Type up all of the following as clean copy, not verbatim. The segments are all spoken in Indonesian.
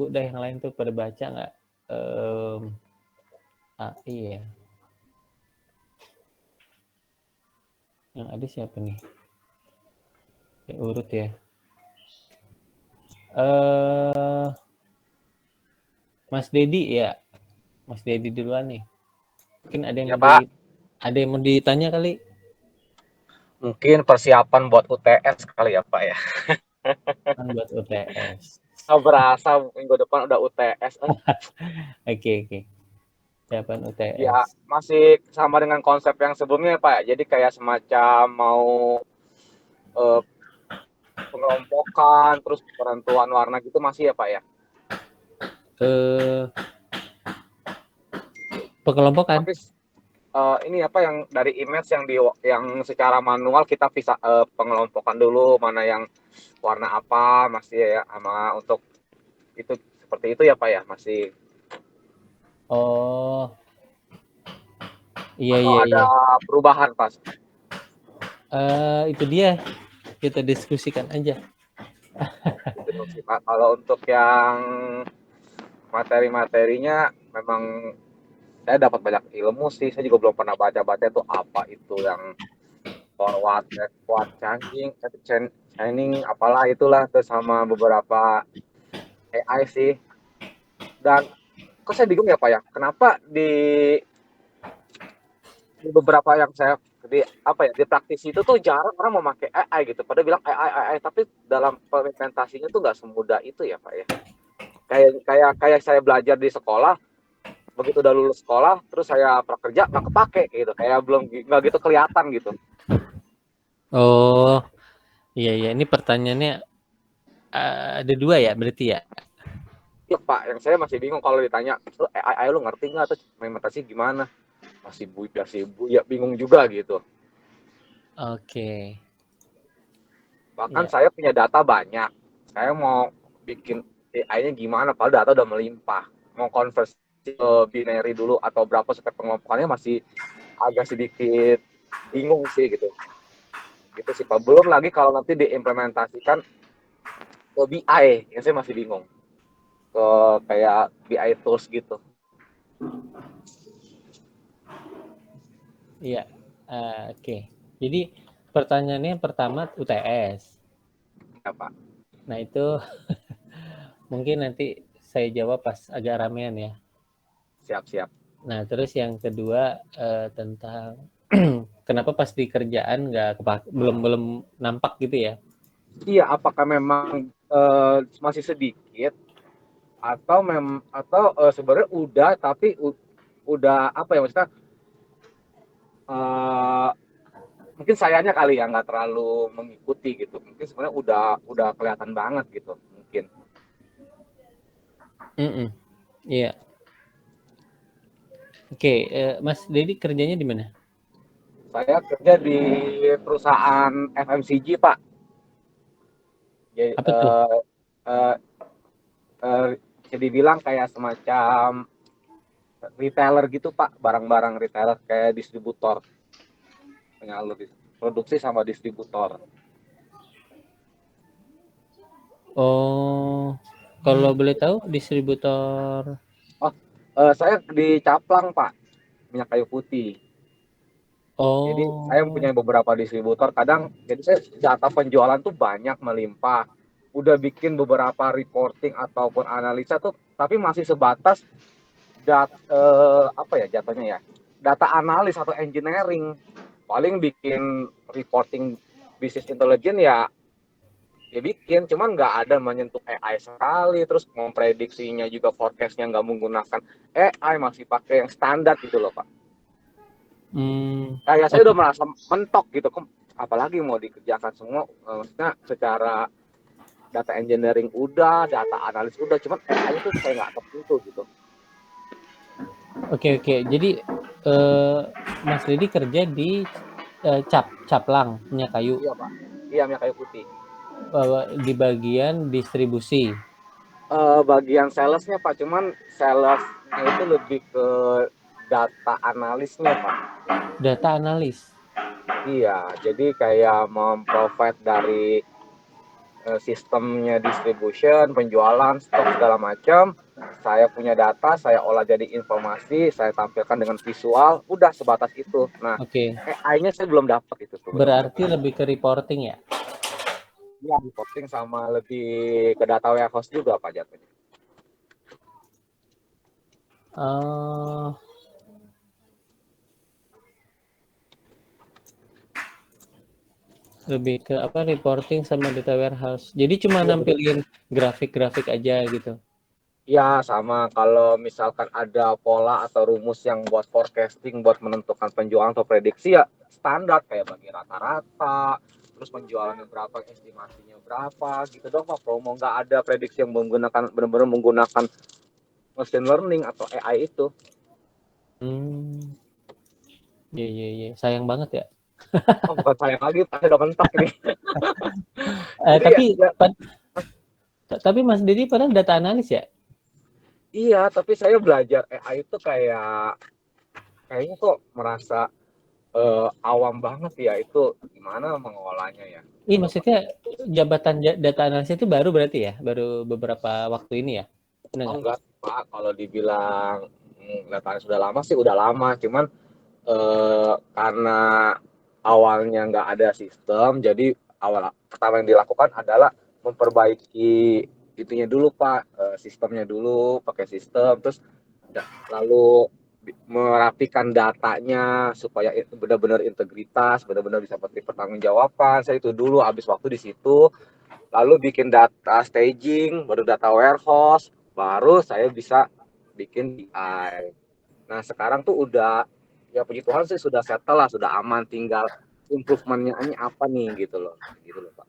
nunggu dah yang lain tuh pada baca nggak. Iya. Yang ada siapa nih? Ya, urut ya. Mas Dedi ya. Mas Dedi duluan nih. Mungkin ada yang Ya Pak, mau ditanya kali. mungkin persiapan buat UTS kali ya Pak ya. Kan buat UTS. Berasa minggu depan udah UTS. Oke. Siapaan Ya UTS. masih sama dengan konsep yang sebelumnya Pak. Jadi kayak semacam mau eh, pengelompokan, terus penentuan warna gitu masih ya Pak ya. Eh, Pengelompokan. Tapi ini apa yang dari image yang secara manual kita bisa pengelompokan dulu mana yang warna apa masih ya sama untuk itu seperti itu ya Pak ya masih Oh, iya atau iya ada iya. perubahan Pak. Itu dia. Kita diskusikan aja. Gitu dong sih Pak. Kalau untuk yang materi-materinya memang saya dapat banyak ilmu sih. Saya juga belum pernah baca-baca itu apa itu yang forward, backward, chaining, apalah itulah terus sama beberapa AI sih. Dan kok saya bingung ya Pak ya, kenapa di beberapa yang saya di apa ya di praktisi itu tuh jarang orang memakai AI gitu. Pada bilang AI, tapi dalam implementasinya tuh nggak semudah itu ya Pak ya. Kayak saya belajar di sekolah, begitu udah lulus sekolah terus saya prakerja nggak kepake gitu kayak belum nggak gitu kelihatan gitu. Oh, iya. Ini pertanyaannya ada dua ya berarti ya? Ya Pak, yang saya masih bingung kalau ditanya lu AI lu ngerti nggak atau implementasi gimana, masih bu ya bingung juga gitu. Oke. Bahkan Ya. saya punya data banyak, saya mau bikin AI-nya gimana padahal data udah melimpah, mau konversi ke binary dulu atau berapa step pengelompokannya masih agak sedikit bingung sih gitu. Gitu sih Pak. Belum lagi kalau nanti diimplementasikan ke BI, yang saya masih bingung. Ke kayak BI tools gitu. Iya. Oke. Jadi pertanyaannya yang pertama UTS. Ya Pak. Nah, itu mungkin nanti saya jawab pas agak ramean ya. Siap-siap. Nah, terus yang kedua tentang kenapa pas di kerjaan belum nampak gitu ya? Iya, apakah memang masih sedikit atau sebenarnya udah tapi udah apa ya maksudnya uh, mungkin sayanya kali ya nggak terlalu mengikuti gitu. Mungkin sebenarnya udah kelihatan banget gitu mungkin. Iya. Oke, Mas Dedi kerjanya di mana? Saya kerja di perusahaan FMCG Pak. Jadi Apa tuh? uh, bisa dibilang kayak semacam retailer gitu Pak, barang-barang retailer kayak distributor, penyalur produksi sama distributor. Oh, kalau boleh tahu distributor. Oh, saya di Caplang Pak, minyak kayu putih. Jadi saya Oh, punya beberapa distributor. Kadang jadi saya data penjualan tuh banyak melimpah. Udah bikin beberapa reporting ataupun analisa tuh, tapi masih sebatas apa ya jatuhnya ya, data analis atau engineering. Paling bikin reporting bisnis intelijen ya bikin, cuman nggak ada menyentuh AI sekali, terus memprediksinya juga forecastnya nggak menggunakan AI, masih pakai yang standar gitu loh Pak. Kayak saya oke. udah merasa mentok gitu, apalagi mau dikerjakan semua, maksudnya secara data engineering udah, data analis udah, cuman AI itu kayak nggak tersentuh gitu. Oke. Jadi Mas Dedi kerja di Caplang minyak kayu, Iya Pak, iya minyak kayu putih. di bagian distribusi. Bagian salesnya Pak, cuman salesnya itu lebih ke data analisnya Pak. Data analis. Iya, jadi kayak memprovide dari sistemnya distribution, penjualan, stok segala macam. Saya punya data, saya olah jadi informasi, saya tampilkan dengan visual, udah sebatas itu. Nah, Oke. AI-nya saya belum dapat itu tuh benar-benar. Berarti lebih ke reporting ya? Ya, reporting sama lebih ke data warehouse juga Pak jatuhnya. Oh, lebih ke apa reporting sama data warehouse. Jadi cuma Iya, betul. nampilin grafik-grafik aja gitu. Ya, sama kalau misalkan ada pola atau rumus yang buat forecasting, buat menentukan penjualan atau prediksi ya standar kayak bagi rata-rata, terus penjualannya berapa, estimasinya berapa, gitu dong Pak. Promo nggak ada prediksi yang menggunakan benar-benar menggunakan machine learning atau AI itu. Hmm, iya iya iya. Sayang banget ya. Oh, bukan saya lagi, Pak, udah mentok ini. Jadi Tapi ya, tapi Mas Didi padahal data analis ya? iya, tapi saya belajar AI itu kayaknya kok merasa awam banget ya itu gimana mengolahnya ya. Iya Gitu, Pak. maksudnya jabatan data analis itu baru berarti ya? Baru beberapa waktu ini ya? Benar Oh nggak? enggak, Pak, kalau dibilang datanya sudah lama sih udah lama, cuman karena awalnya nggak ada sistem, jadi awal pertama yang dilakukan adalah memperbaiki itunya dulu Pak, sistemnya dulu pakai sistem, terus lalu merapikan datanya supaya benar-benar integritas, benar-benar bisa pertanggungjawaban. Saya itu dulu habis waktu di situ, lalu bikin data staging, baru data warehouse, baru saya bisa bikin BI. Nah sekarang tuh udah ya puji Tuhan sih sudah settle lah, sudah aman, tinggal improvementnya ini apa nih gitu loh Pak.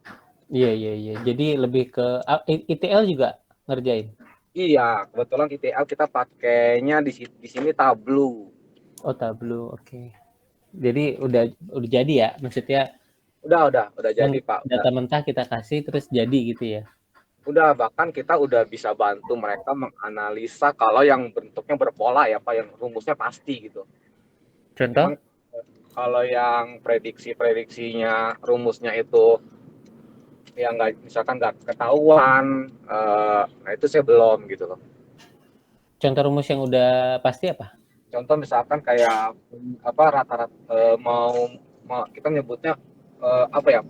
Iya iya iya. Jadi lebih ke ETL juga ngerjain. Iya kebetulan ETL kita pakainya di sini Tableau. Oh Tableau, oke. Jadi udah jadi ya, maksudnya Udah yang jadi Pak. data mentah kita kasih terus jadi gitu ya. Udah bahkan kita udah bisa bantu mereka menganalisa kalau yang bentuknya berpola ya Pak, yang rumusnya pasti gitu. Cuman Contoh? kalau yang prediksi-prediksinya rumusnya itu yang nggak misalkan nggak ketahuan, nah itu saya belum gitu loh. Contoh rumus yang udah pasti apa? Contoh misalkan kayak apa rata-rata mau kita nyebutnya apa ya,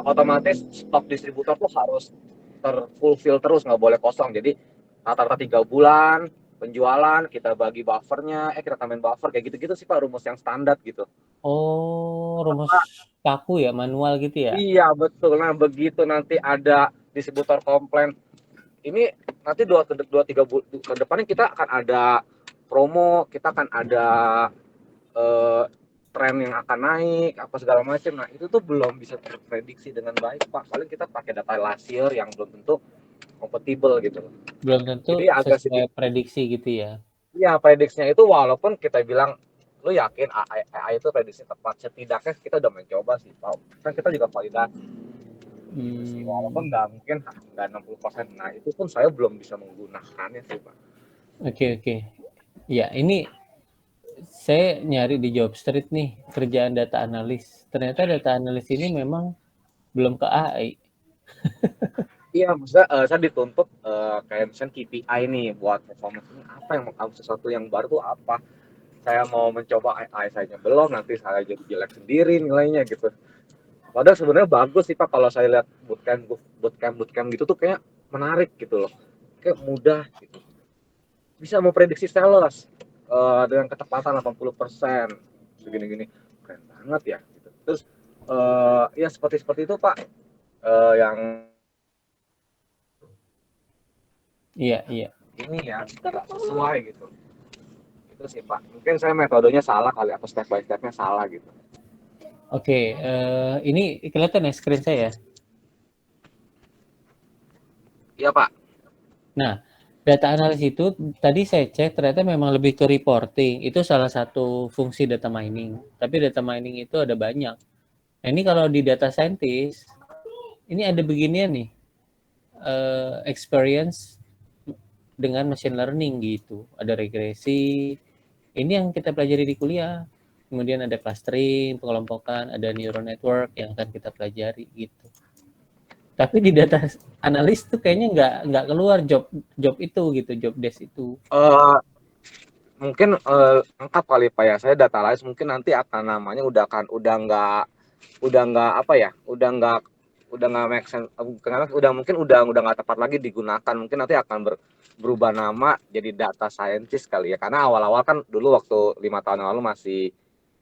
otomatis stok distributor tuh harus terfulfill terus, nggak boleh kosong. Jadi rata-rata 3 bulan penjualan kita bagi buffernya, kita tambahin buffer kayak gitu-gitu sih Pak rumus yang standar gitu. Oh, rumus Apa? kaku ya, manual gitu ya? Iya betul. Nah begitu nanti ada distributor komplain, ini nanti dua tiga bulan ke depannya kita akan ada promo, kita akan ada eh, tren yang akan naik apa segala macam. Nah itu tuh belum bisa terprediksi dengan baik Pak. Paling kita pakai data last year yang belum tentu kompatibel gitu. Belum tentu Jadi agak sesuai sedikit prediksi gitu ya. ya prediksinya itu walaupun kita bilang lu yakin AI itu prediksi tepat, setidaknya kita udah mencoba sih Pak. Kan kita juga validasi gitu sih, walaupun Hmm, nggak mungkin nggak 60%. Nah itu pun saya belum bisa menggunakannya sih Pak. oke oke. Ya, ini saya nyari di job street nih kerjaan data analis. Ternyata data analis ini memang belum ke AI. Iya, maksudnya saya dituntut kayak misalnya KPI nih buat performance ini apa yang mau sesuatu yang baru tuh apa. Saya mau mencoba AI saya belum, nanti saya jadi jelek sendiri nilainya gitu. Padahal sebenarnya bagus sih Pak kalau saya lihat bootcamp gitu tuh kayak menarik gitu loh. Kayak mudah gitu. Bisa memprediksi sales dengan ketepatan 80%. Segini-gini. Keren banget ya gitu. Terus ya seperti itu Pak, yang Iya, iya. ini ya tidak sesuai gitu. Itu sih Pak. Mungkin saya metodenya salah kali atau step by stepnya salah gitu. Oke, ini kelihatan ya screen saya ya. Iya Pak. Nah, data analis itu tadi saya cek ternyata memang lebih ke reporting. Itu salah satu fungsi data mining. Tapi data mining itu ada banyak. Nah, ini kalau di data scientist, ini ada beginian nih, experience dengan machine learning gitu. Ada regresi. Ini yang kita pelajari di kuliah. Kemudian ada clustering, pengelompokan, ada neural network yang akan kita pelajari gitu. Tapi di data analis tuh kayaknya nggak keluar job itu gitu, job desk itu. Eh, mungkin lengkap kali Pak ya. Saya data analis mungkin nanti akan namanya udah nggak apa ya, udah nggak make sense, karena udah nggak tepat lagi digunakan. Mungkin nanti akan berubah nama jadi data scientist kali ya. Karena awal-awal kan dulu waktu 5 tahun yang lalu masih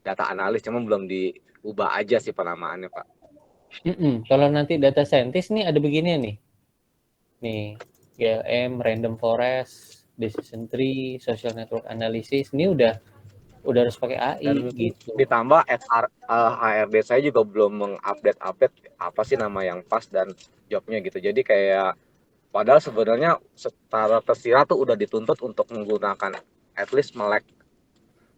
data analis, cuma belum diubah aja sih penamaannya Pak. Kalau nanti data scientist nih ada begini nih. Nih, GLM, random forest, decision tree, social network analysis. Ini udah harus pakai AI Dan gitu. ditambah HRD saya juga belum mengupdate apa sih nama yang pas dan jobnya gitu. Jadi kayak padahal sebenarnya secara tersirat tuh udah dituntut untuk menggunakan at least melek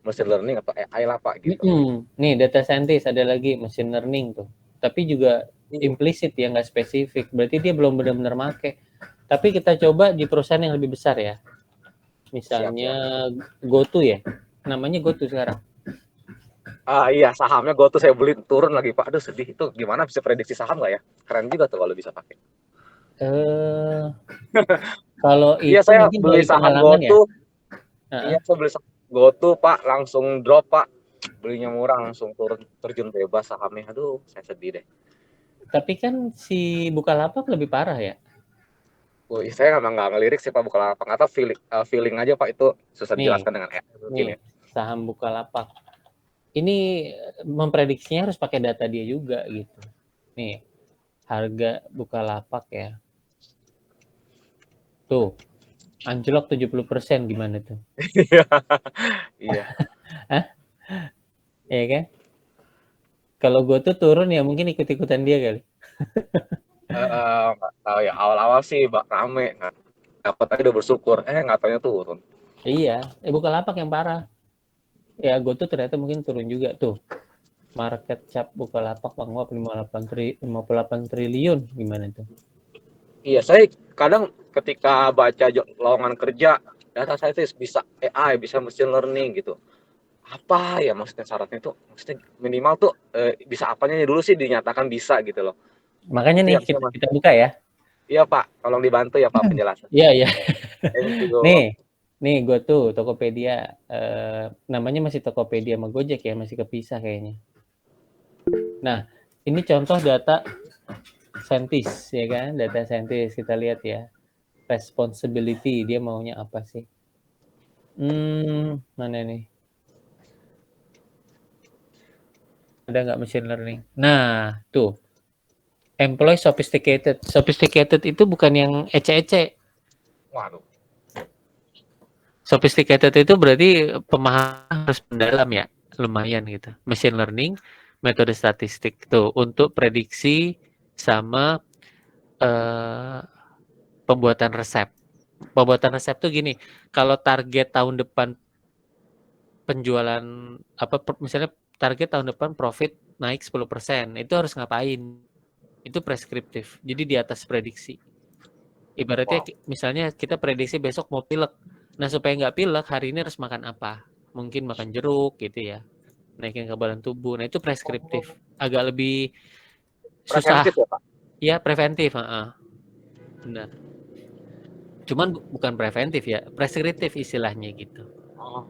machine learning atau AI lah Pak gitu. Nih data scientist ada lagi machine learning tuh. Tapi juga Iya, implisit ya, nggak spesifik. Berarti dia belum benar-benar make. Tapi kita coba di perusahaan yang lebih besar ya. siap Misalnya siap. GoTo ya. Namanya GoTo sekarang. Iya, sahamnya gue tuh saya beli turun lagi Pak. Aduh sedih, itu gimana bisa prediksi saham nggak ya? Keren juga tuh kalau bisa pakai. Eh, kalau Iya, itu saya mungkin beli dari saham pengalaman ya. GoTo. Iya, Heeh. saya beli saham GoTo Pak, langsung drop Pak. Belinya murah langsung turun, terjun bebas sahamnya. Aduh, saya sedih deh. Tapi kan si Bukalapak lebih parah ya. Wih, saya emang nggak ngelirik sih Pak Bukalapak. Atau feeling aja Pak, itu susah Nih, dijelaskan dengan AI mungkin nih ya. saham Bukalapak. Ini memprediksinya harus pakai data dia juga gitu. Nih, harga Bukalapak ya. Tuh, anjlok 70% gimana tuh? Iya, iya. Hah? Ya kan? Kalau gue tuh turun ya mungkin ikut-ikutan dia kali. Nggak tahu ya. Awal-awal sih rame, nggak dapat aja udah bersyukur. Nggak taunya turun. Iya, Bukalapak yang parah. Ya gue tuh ternyata mungkin turun juga tuh. Market cap Bukalapak menguap 58 triliun gimana tuh? Iya, saya kadang ketika baca lowongan kerja, data scientist bisa AI, bisa machine learning gitu. Apa ya maksudnya syaratnya itu? Maksudnya minimal tuh bisa apanya dulu sih dinyatakan bisa gitu loh. Makanya Itu nih yang saya kita buka ya. iya Pak, tolong dibantu ya Pak penjelasan. Iya iya. Thank you. Nih, nih gue tuh Tokopedia. Namanya masih Tokopedia sama Gojek ya, masih kepisah kayaknya. Nah, ini contoh data saintis ya kan, data saintis kita lihat ya. Responsibility dia maunya apa sih? Mana nih? Ada nggak machine learning? Nah, tuh. Employ sophisticated. Sophisticated itu bukan yang ece-ece. Waduh. Sophisticated itu berarti pemahaman harus mendalam ya. Lumayan gitu. Machine learning, metode statistik tuh untuk prediksi sama eh, pembuatan resep. Pembuatan resep tuh gini, kalau target tahun depan penjualan apa misalnya target tahun depan profit naik 10%, itu harus ngapain? Itu preskriptif. Jadi di atas prediksi. Ibaratnya Wow. misalnya kita prediksi besok mau pilek. Nah, supaya nggak pilek, hari ini harus makan apa? Mungkin makan jeruk gitu ya. Naikin kekebalan tubuh. Nah, itu preskriptif. Oh, Agak lebih susah. preventif ya Pak? Ya, preventif. Benar. Cuman bukan preventif ya, preskriptif istilahnya gitu. Oh,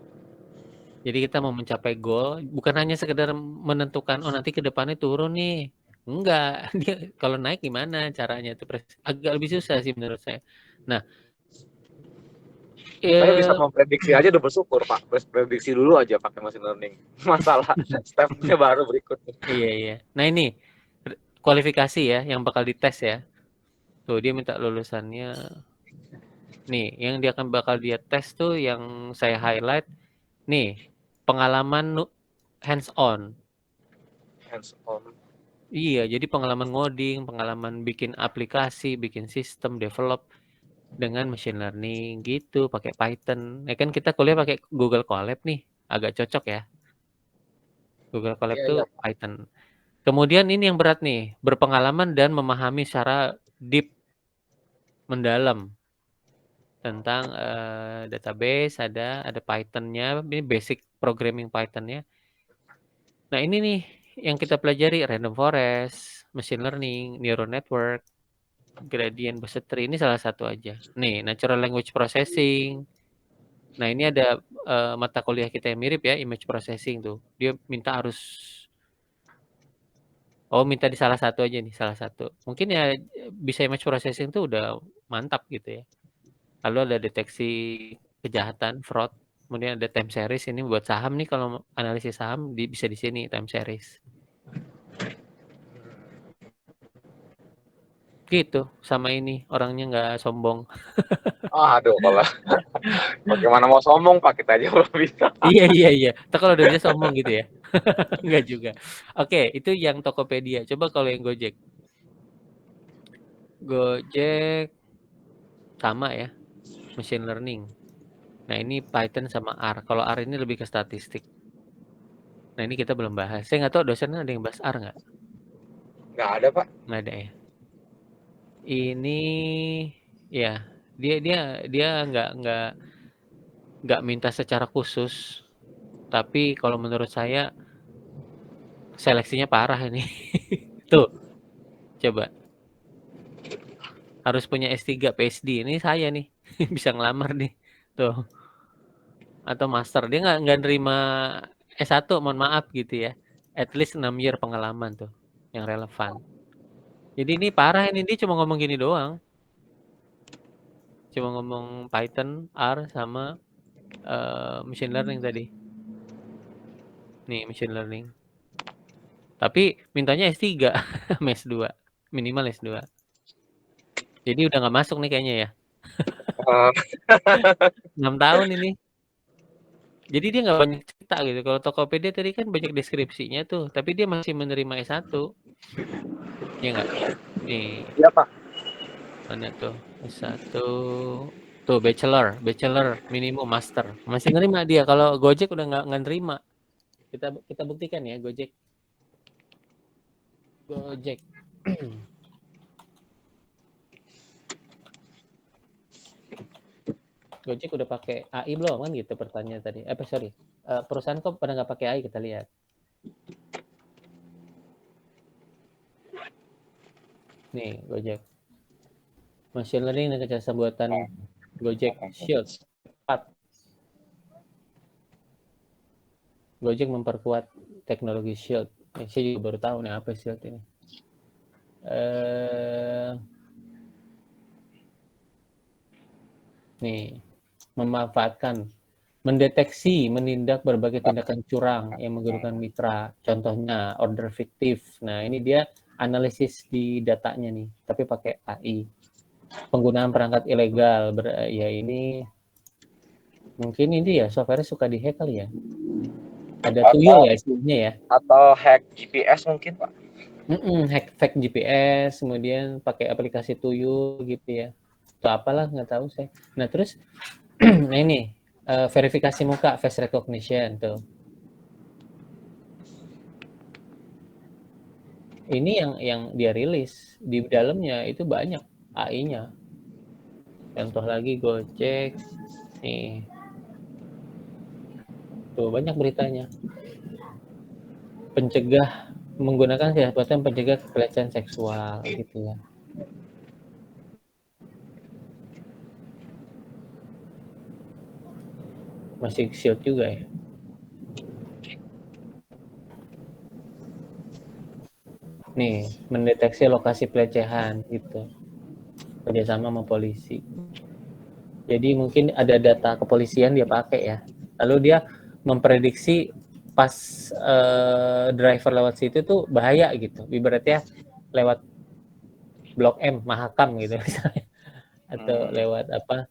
Jadi kita mau mencapai goal, bukan hanya sekedar menentukan, oh nanti ke depannya turun nih. Enggak, dia kalau naik gimana caranya itu agak lebih susah sih menurut saya. Nah, saya bisa eh, memprediksi aja udah bersyukur Pak. Prediksi dulu aja pakai machine learning. Masalah stepnya baru berikutnya. iya iya. Nah ini kualifikasi ya yang bakal dites ya. Tuh dia minta lulusannya. Nih yang dia akan bakal dia tes tuh yang saya highlight. Nih pengalaman hands on. Hands on. Iya, jadi pengalaman ngoding, pengalaman bikin aplikasi, bikin sistem, develop dengan machine learning gitu, pakai Python. Ya kan kita kuliah pakai Google Colab nih, agak cocok ya. Google Colab Iya, tuh iya. Python. Kemudian ini yang berat nih, berpengalaman dan memahami secara deep, mendalam tentang database, ada Python-nya, ini basic programming Python-nya. Nah, ini nih yang kita pelajari random forest, machine learning, neural network. gradient booster tree ini salah satu aja. Nih, natural language processing. Nah, ini ada mata kuliah kita yang mirip ya, image processing tuh. Dia minta minta di salah satu aja nih, salah satu. Mungkin ya bisa image processing tuh udah mantap gitu ya. Lalu ada deteksi kejahatan, fraud. Kemudian ada time series ini buat saham nih, kalau analisis saham bisa di sini time series. Gitu, sama ini orangnya nggak sombong. Aduh, kalau bagaimana mau sombong Pak, kita aja belum bisa. Iya. Atau kalau udah bisa sombong gitu ya. Enggak juga. Oke, itu yang Tokopedia. Coba kalau yang Gojek. Gojek sama ya, machine learning. Nah, ini Python sama R. Kalau R ini lebih ke statistik. Nah, ini kita belum bahas. Saya nggak tahu dosennya ada yang bahas R nggak? Nggak ada Pak. Nggak ada ya. Ini ya, dia dia dia nggak minta secara khusus. Tapi kalau menurut saya seleksinya parah ini. Tuh, coba. Harus punya S3, PhD. Ini saya nih. Bisa ngelamar nih. Tuh. Atau master. Dia nggak nerima S1, mohon maaf gitu ya. At least 6 year pengalaman tuh. Yang relevan. Jadi ini parah ini. Dia cuma ngomong gini doang. Cuma ngomong Python, R, sama machine learning tadi. Nih, machine learning. Tapi mintanya S3. sama S2. Minimal S2. Jadi udah nggak masuk nih kayaknya ya. Eh, 6 tahun ini. Jadi dia nggak banyak cerita gitu. Kalau Tokopedia tadi kan banyak deskripsinya tuh. Tapi dia masih menerima S1. Ya nggak? Nih, Iya Pak. mana tuh? S1. Tuh, bachelor, minimum master. Masih nerima dia. Kalau Gojek udah nggak nerima. Kita buktikan ya, Gojek. Gojek. Gojek udah pakai AI belum kan gitu pertanyaan tadi. Sorry. Perusahaan kok pada nggak pakai AI, kita lihat. Nih, Gojek. Machine learning dan kecerdasan buatan Gojek Shield 4. Gojek memperkuat teknologi Shield. Saya juga baru tahu nih apa Shield ini. Nih, memanfaatkan, mendeteksi, menindak berbagai tindakan curang yang menggunakan mitra. Contohnya order fiktif. Nah, ini dia analisis di datanya nih, tapi pakai AI. Penggunaan perangkat ilegal, ya ini mungkin ini ya software suka dihack kali ya. Ada tuyul ya istilahnya ya. Atau hack GPS mungkin Pak. Hack fake GPS, kemudian pakai aplikasi tuyul gitu ya. Itu apalah nggak tahu saya. Nah terus, nah ini verifikasi muka, face recognition tuh. Ini yang dia rilis di dalamnya itu banyak AI-nya. Contoh lagi Gojek, nih, tuh banyak beritanya. Pencegah menggunakan siasatan pencegah pelecehan seksual gitu ya. Masih shield juga ya. Nih, mendeteksi lokasi pelecehan gitu. Kerjasama sama polisi. Jadi mungkin ada data kepolisian dia pakai ya. Lalu dia memprediksi pas driver lewat situ tuh bahaya gitu. Ibaratnya lewat Blok M, Mahakam gitu misalnya. Atau lewat apa?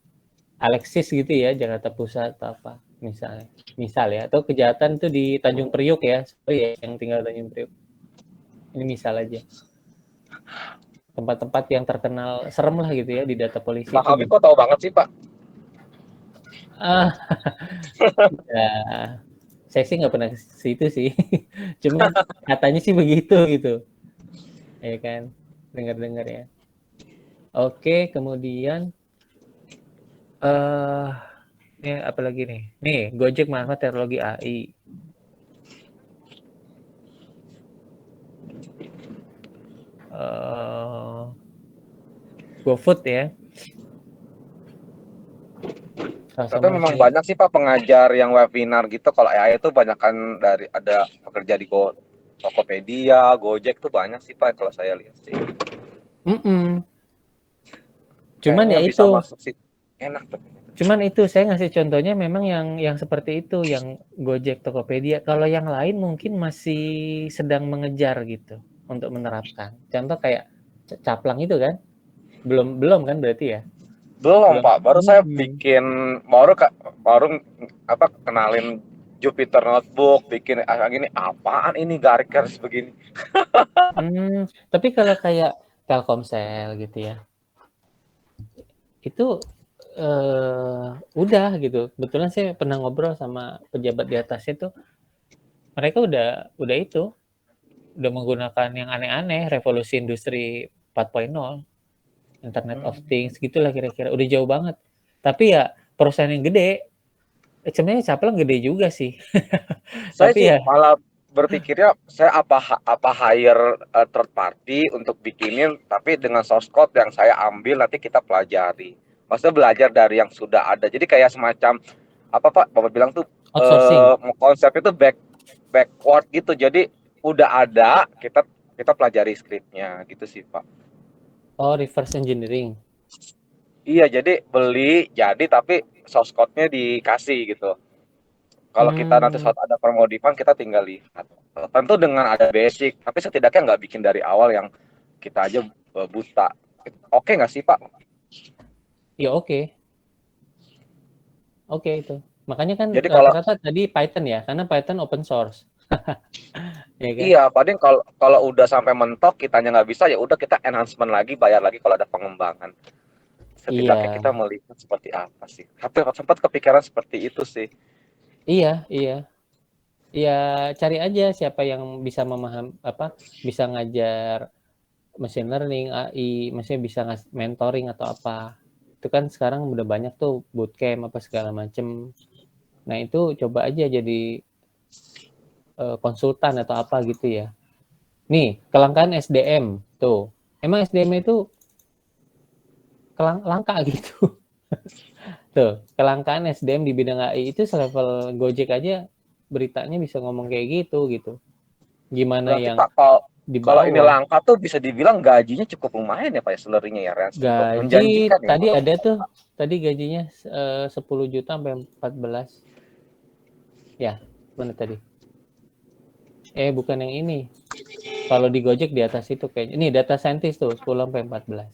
Alexis gitu ya, Jakarta Pusat atau apa misalnya. Misal ya, atau kejahatan tuh di Tanjung Priuk ya. Sorry ya, yang tinggal Tanjung Priuk. Ini misal aja. Tempat-tempat yang terkenal serem lah gitu ya di data polisi Pak itu. Habib kok tahu banget sih Pak? Ah, ya, saya sih nggak pernah ke situ sih. Cuman katanya sih begitu gitu. Ya kan, dengar-dengar ya. Oke, kemudian ini apa lagi nih? Nih, Gojek manfaat teknologi AI. GoFood ya. Tapi memang banyak sih Pak pengajar yang webinar gitu. Kalau AI itu banyak kan dari ada pekerja di Tokopedia, Gojek tuh banyak sih Pak kalau saya lihat sih. Cuman kayaknya ya bisa itu. masuk sih enak tuh. Cuman itu saya ngasih contohnya memang yang seperti itu, yang Gojek, Tokopedia. Kalau yang lain mungkin masih sedang mengejar gitu untuk menerapkan. Contoh kayak Caplang itu kan, belum kan berarti ya? Belum Belum. Pak, baru saya bikin baru kenalin Jupyter Notebook, bikin gini apaan ini Garkers begini. Tapi kalau kayak Telkomsel gitu ya, itu udah gitu. Kebetulan saya pernah ngobrol sama pejabat di atasnya tuh, mereka udah itu, udah menggunakan yang aneh-aneh, revolusi industri 4.0, Internet of Things gitulah kira-kira. Udah jauh banget. Tapi ya perusahaan yang gede, sebenarnya Caplang gede juga sih. Saya Tapi sih ya, malah berpikirnya saya apa hire third party untuk bikinin tapi dengan source code yang saya ambil nanti kita pelajari. Maksudnya belajar dari yang sudah ada. Jadi kayak semacam apa Pak Bapak bilang tuh outsourcing. konsep itu backward gitu. Jadi udah ada kita pelajari skripnya gitu sih Pak. Oh, reverse engineering. Iya, jadi beli jadi tapi source code-nya dikasih gitu. Kalau kita nanti Hmm, saat ada permodifan kita tinggal lihat. Tentu dengan ada basic, tapi setidaknya nggak bikin dari awal yang kita aja buta. Oke nggak sih Pak? ya oke. Oke itu. Makanya kan Jadi kalau rata-rata tadi Python ya, karena Python open source. Ya kan? iya, paling kalau udah sampai mentok kitanya nggak bisa ya udah kita enhancement lagi, bayar lagi kalau ada pengembangan. Setidaknya Iya. kita melihat seperti apa sih. Tapi sempat kepikiran seperti itu sih. Iya, iya. Ya cari aja siapa yang bisa bisa ngajar machine learning, AI, maksudnya bisa mentoring atau apa. Itu kan sekarang udah banyak tuh bootcamp apa segala macem. Nah itu coba aja jadi konsultan atau apa gitu ya. Nih, kelangkaan SDM tuh. Emang SDM itu langka gitu. Tuh, kelangkaan SDM di bidang AI itu selevel Gojek aja beritanya bisa ngomong kayak gitu. Gimana Berarti yang Pak di kalau ini bawah? langka tuh bisa dibilang gajinya cukup lumayan ya Pak ya salary-nya ya range cukup Gaji menjanjikan ya tadi Pak. ada tuh, tadi gajinya 10 juta sampai 14. Ya, mana tadi? Bukan yang ini. Kalau di Gojek di atas itu kayaknya. Ini data scientist tuh 10 sampai 14.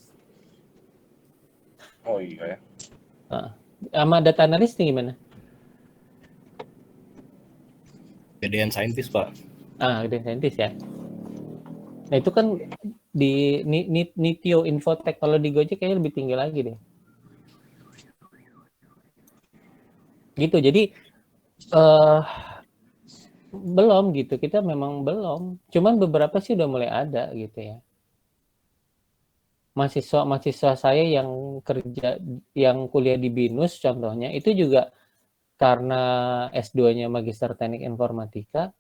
Oh iya ya. Sama data analis nih gimana? Gedean saintis Pak. Data scientist ya. Nah itu kan di Nitio Infotech, kalau di Gojek kayaknya lebih tinggi lagi deh. Gitu. Jadi belum gitu. Kita memang belum. Cuman beberapa sih udah mulai ada gitu ya. Mahasiswa saya yang kerja, yang kuliah di BINUS contohnya, itu juga karena S2-nya Magister Teknik Informatika,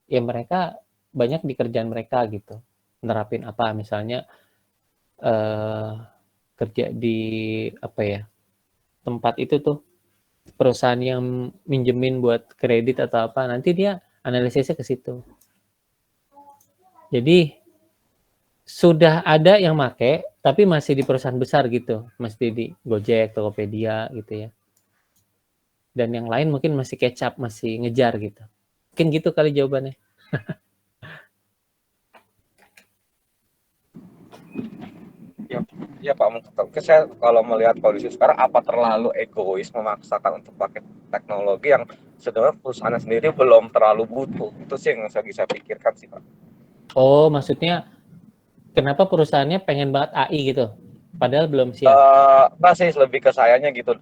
ya mereka banyak di kerjaan mereka gitu. Nerapin apa misalnya kerja di apa ya? Tempat itu tuh perusahaan yang minjemin buat kredit atau apa, nanti dia analisisnya ke situ. Jadi sudah ada yang make, tapi masih di perusahaan besar gitu, masih di Gojek, Tokopedia gitu ya. Dan yang lain mungkin masih catch up, masih ngejar gitu. Mungkin gitu kali jawabannya. Ya Pak, mungkin saya kalau melihat kondisi sekarang apa terlalu egois memaksakan untuk pakai teknologi yang sebenarnya perusahaan sendiri belum terlalu butuh. Itu sih yang saya pikirkan sih Pak. Oh, maksudnya kenapa perusahaannya pengen banget AI gitu? Padahal belum siap. Enggak sih lebih ke sayanya gitu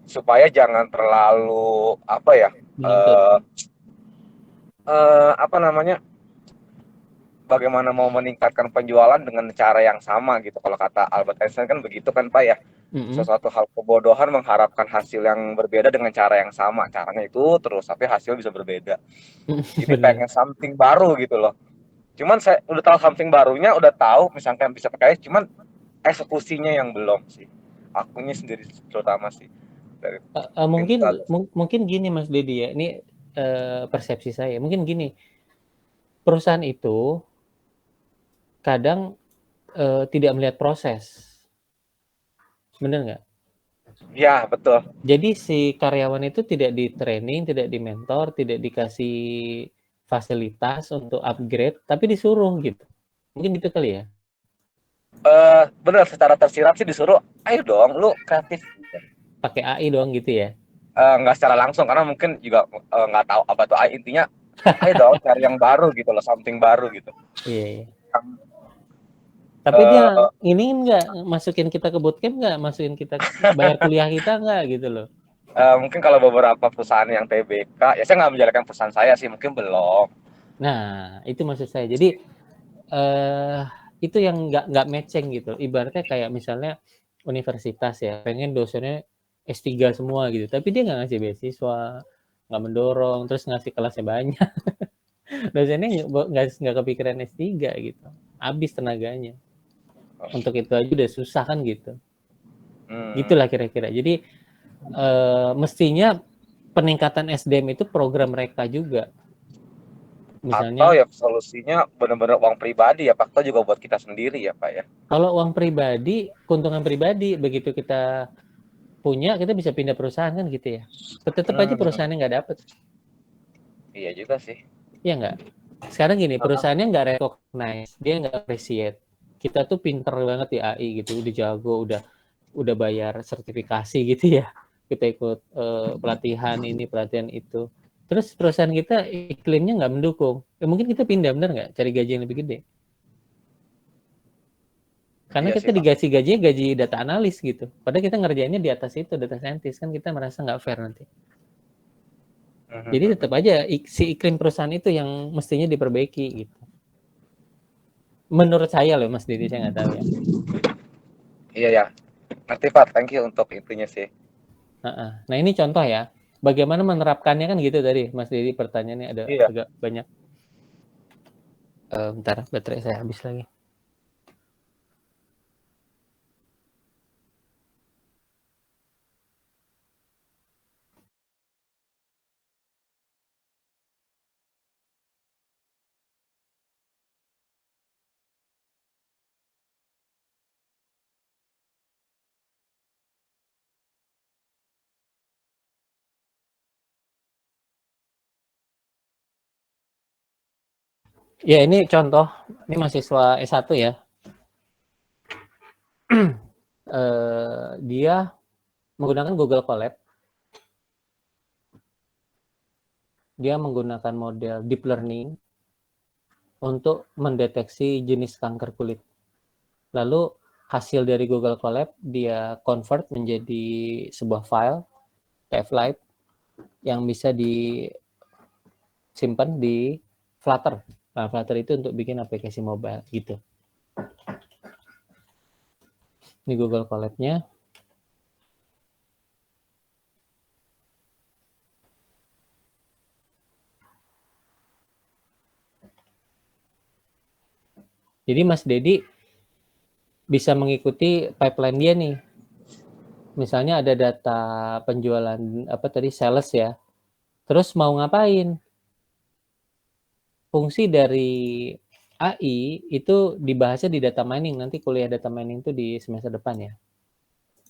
supaya jangan terlalu apa ya Menuntut. apa namanya bagaimana mau meningkatkan penjualan dengan cara yang sama gitu. Kalau kata Albert Einstein kan begitu kan Pak ya. Sesuatu hal kebodohan mengharapkan hasil yang berbeda dengan cara yang sama. Caranya itu terus tapi hasil bisa berbeda. Jadi Bener. pengen something baru gitu loh. Cuman saya udah tahu something barunya, udah tahu misalkan bisa pakai, cuman eksekusinya yang belum sih. Akunya sendiri terutama sih. Dari Mungkin gini Mas Dedi ya, ini persepsi saya. Mungkin gini, perusahaan itu kadang tidak melihat proses, bener nggak? Ya, betul. Jadi si karyawan itu tidak di training, tidak di mentor, tidak dikasih fasilitas untuk upgrade, tapi disuruh gitu. Mungkin gitu kali ya. Bener, secara tersirat sih disuruh, ayo dong, lu kreatif. Pakai AI doang gitu ya. Nggak secara langsung, karena mungkin juga nggak tahu apa tuh AI. Intinya, ayo dong, cari yang baru gitu loh, something baru gitu. Iya, iya. Yang, Tapi dia eh, ini nggak masukin kita ke bootcamp nggak, masukin kita bayar kuliah kita nggak gitu loh. mungkin kalau beberapa perusahaan yang TBK, ya saya nggak menjalankan perusahaan saya sih, mungkin belum. Nah, itu maksud saya. Jadi itu yang nggak matching gitu. Ibaratnya kayak misalnya universitas ya, pengen dosennya S3 semua gitu, tapi dia nggak ngasih beasiswa, nggak mendorong, terus ngasih kelasnya banyak. Dosennya nggak kepikiran S3 gitu. Habis tenaganya. Untuk itu aja udah susah kan gitu. Gitulah kira-kira. Jadi mestinya peningkatan SDM itu program mereka juga. Atau Misalnya ya solusinya benar-benar uang pribadi ya, Pak, juga buat kita sendiri ya, Pak ya. kalau uang pribadi, keuntungan pribadi, begitu kita punya, kita bisa pindah perusahaan kan gitu ya. Tetap aja perusahaannya nggak dapet. Iya juga sih. Iya nggak? Sekarang gini, perusahaannya nggak recognize, dia nggak appreciate. Kita tuh pinter banget di AI gitu, udah jago, udah bayar sertifikasi gitu ya. Kita ikut pelatihan ini, pelatihan itu. Terus perusahaan kita iklimnya nggak mendukung. Ya, mungkin kita pindah, bener nggak? Cari gaji yang lebih gede. Karena Iya sih, kita Pak. digaji gajinya gaji data analis gitu. Padahal kita ngerjainnya di atas itu, data scientist. Kan kita merasa nggak fair nanti. Jadi tetap aja si iklim perusahaan itu yang mestinya diperbaiki gitu. Menurut saya loh Mas Didi, saya nggak tahu ya. Iya ya. Nanti Pak, thank you untuk intinya sih. Nah ini contoh ya. Bagaimana menerapkannya kan gitu tadi Mas Didi, pertanyaannya ada Iya. agak banyak. Bentar, baterai saya habis lagi. Ya ini contoh, ini mahasiswa S1 ya. Dia menggunakan Google Colab. Dia menggunakan model deep learning untuk mendeteksi jenis kanker kulit. Lalu hasil dari Google Colab dia convert menjadi sebuah file TF-Lite yang bisa disimpan di Flutter. Nah, Flutter itu untuk bikin aplikasi mobile gitu. Ini Google Colab-nya. Jadi Mas Dedi bisa mengikuti pipeline dia nih. Misalnya ada data penjualan apa tadi sales ya. Terus mau ngapain? Fungsi dari AI itu dibahasnya di data mining. Nanti kuliah data mining itu di semester depan ya.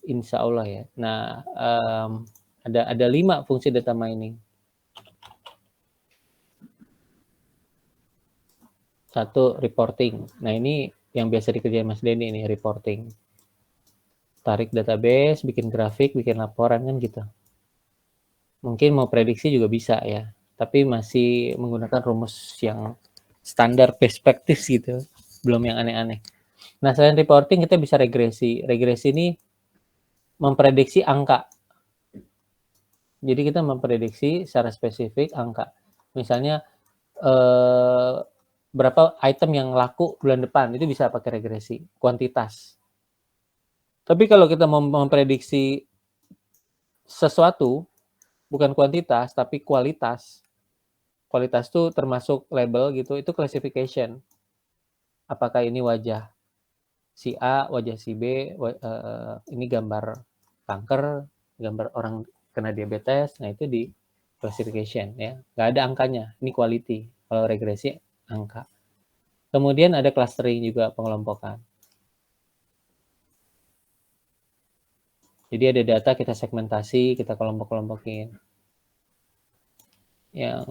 Insya Allah ya. Nah, ada 5 fungsi data mining. 1, reporting. Nah, ini yang biasa dikerjain Mas Denny ini, reporting. Tarik database, bikin grafik, bikin laporan kan gitu. Mungkin mau prediksi juga bisa ya, tapi masih menggunakan rumus yang standar perspektif gitu, belum yang aneh-aneh. Nah, selain reporting kita bisa regresi. Regresi ini memprediksi angka. Jadi kita memprediksi secara spesifik angka. Misalnya berapa item yang laku bulan depan, itu bisa pakai regresi, kuantitas. Tapi kalau kita mau memprediksi sesuatu, bukan kuantitas, tapi kualitas. Kualitas itu termasuk label gitu, itu classification. Apakah ini wajah si A, wajah si B, ini gambar kanker, gambar orang kena diabetes, nah itu di classification ya, nggak ada angkanya, ini quality. Kalau regresi angka. Kemudian ada clustering juga, pengelompokan. Jadi ada data kita segmentasi, kita kelompok-kelompokin. Yang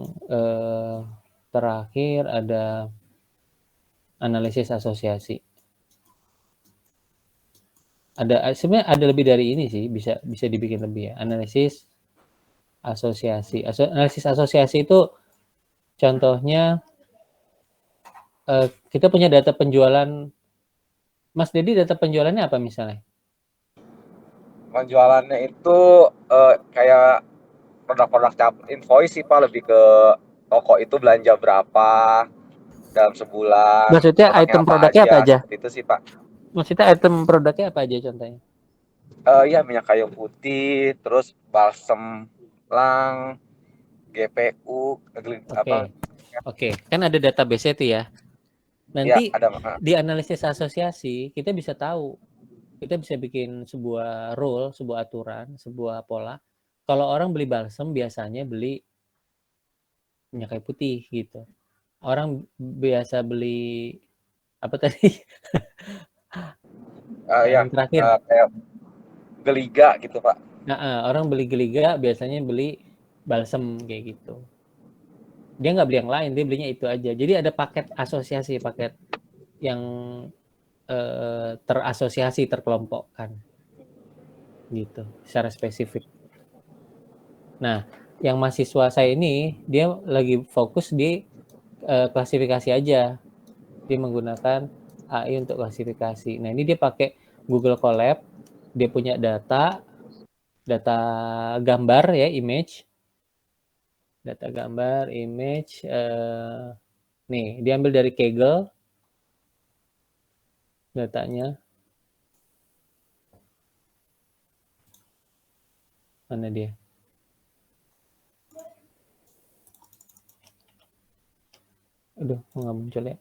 terakhir ada analisis asosiasi. Sebenarnya ada lebih dari ini sih, bisa dibikin lebih ya. Analisis asosiasi. Analisis asosiasi itu contohnya kita punya data penjualan. Mas Dedi, data penjualannya apa misalnya? Penjualannya itu kayak produk-produk invoice sih Pak, lebih ke toko itu belanja berapa dalam sebulan, Maksudnya produknya item produknya apa aja? seperti itu sih Pak. Maksudnya item produknya apa aja contohnya? Ya minyak kayu putih, terus balsem lang, GPU, apa? Oke. Kan ada database itu ya. Ya Nanti ada. di analisis asosiasi kita bisa tahu, kita bisa bikin sebuah rule, sebuah aturan, sebuah pola. Kalau orang beli balsem biasanya beli minyak kayu putih gitu. Orang biasa beli apa tadi? Ya Yang terakhir. kayak geliga gitu Pak. Nah, orang beli geliga biasanya beli balsem kayak gitu. Dia nggak beli yang lain, dia belinya itu aja. Jadi ada paket asosiasi, paket yang terasosiasi, terkelompokkan gitu, secara spesifik. Nah, yang mahasiswa saya ini dia lagi fokus di klasifikasi aja. Dia menggunakan AI untuk klasifikasi. Nah, ini dia pakai Google Colab. Dia punya data gambar ya, image. Data gambar, image. Nih, diambil dari Kaggle datanya. Mana dia? Aduh, nggak muncul ya.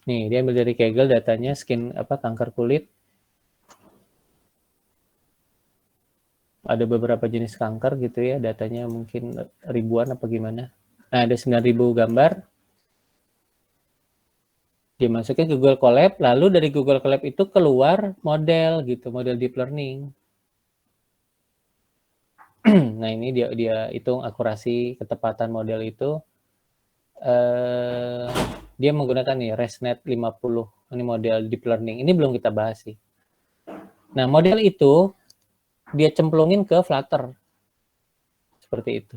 Nih, dia ambil dari Kaggle datanya kanker kulit. Ada beberapa jenis kanker gitu ya, datanya mungkin ribuan apa gimana. Nah, ada 9.000 gambar. Dimasukin ke Google Colab, lalu dari Google Colab itu keluar model gitu, model deep learning. Nah, ini dia hitung akurasi ketepatan model itu. Dia menggunakan nih ResNet 50. Ini model deep learning. Ini belum kita bahas sih. Nah, model itu dia cemplungin ke Flutter. Seperti itu.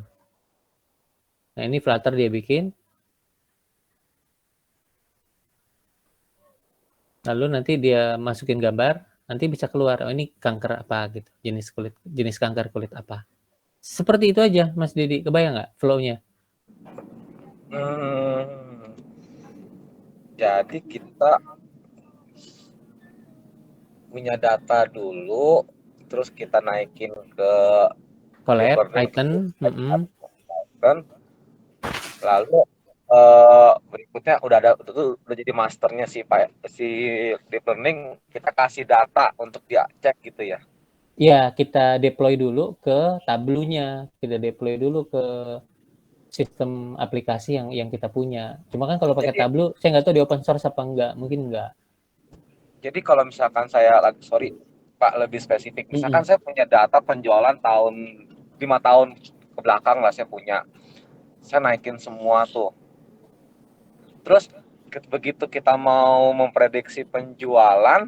Nah, ini Flutter dia bikin. Lalu nanti dia masukin gambar, nanti bisa keluar, oh ini kanker apa gitu, jenis kanker kulit apa. Seperti itu aja, Mas Didi. Kebayang nggak flow-nya? Jadi kita punya data dulu, terus kita naikin ke Colab, Python, kan, lalu berikutnya udah jadi masternya si deep learning, kita kasih data untuk dia cek gitu ya. Ya, kita deploy dulu ke Tableau-nya, kita deploy dulu ke sistem aplikasi yang kita punya. Cuma kan kalau pakai Tableau, saya nggak tahu di open source apa enggak, mungkin enggak. Jadi kalau misalkan saya Pak, lebih spesifik, misalkan saya punya data penjualan 5 tahun ke belakang lah, saya punya, saya naikin semua tuh. Terus begitu kita mau memprediksi penjualan,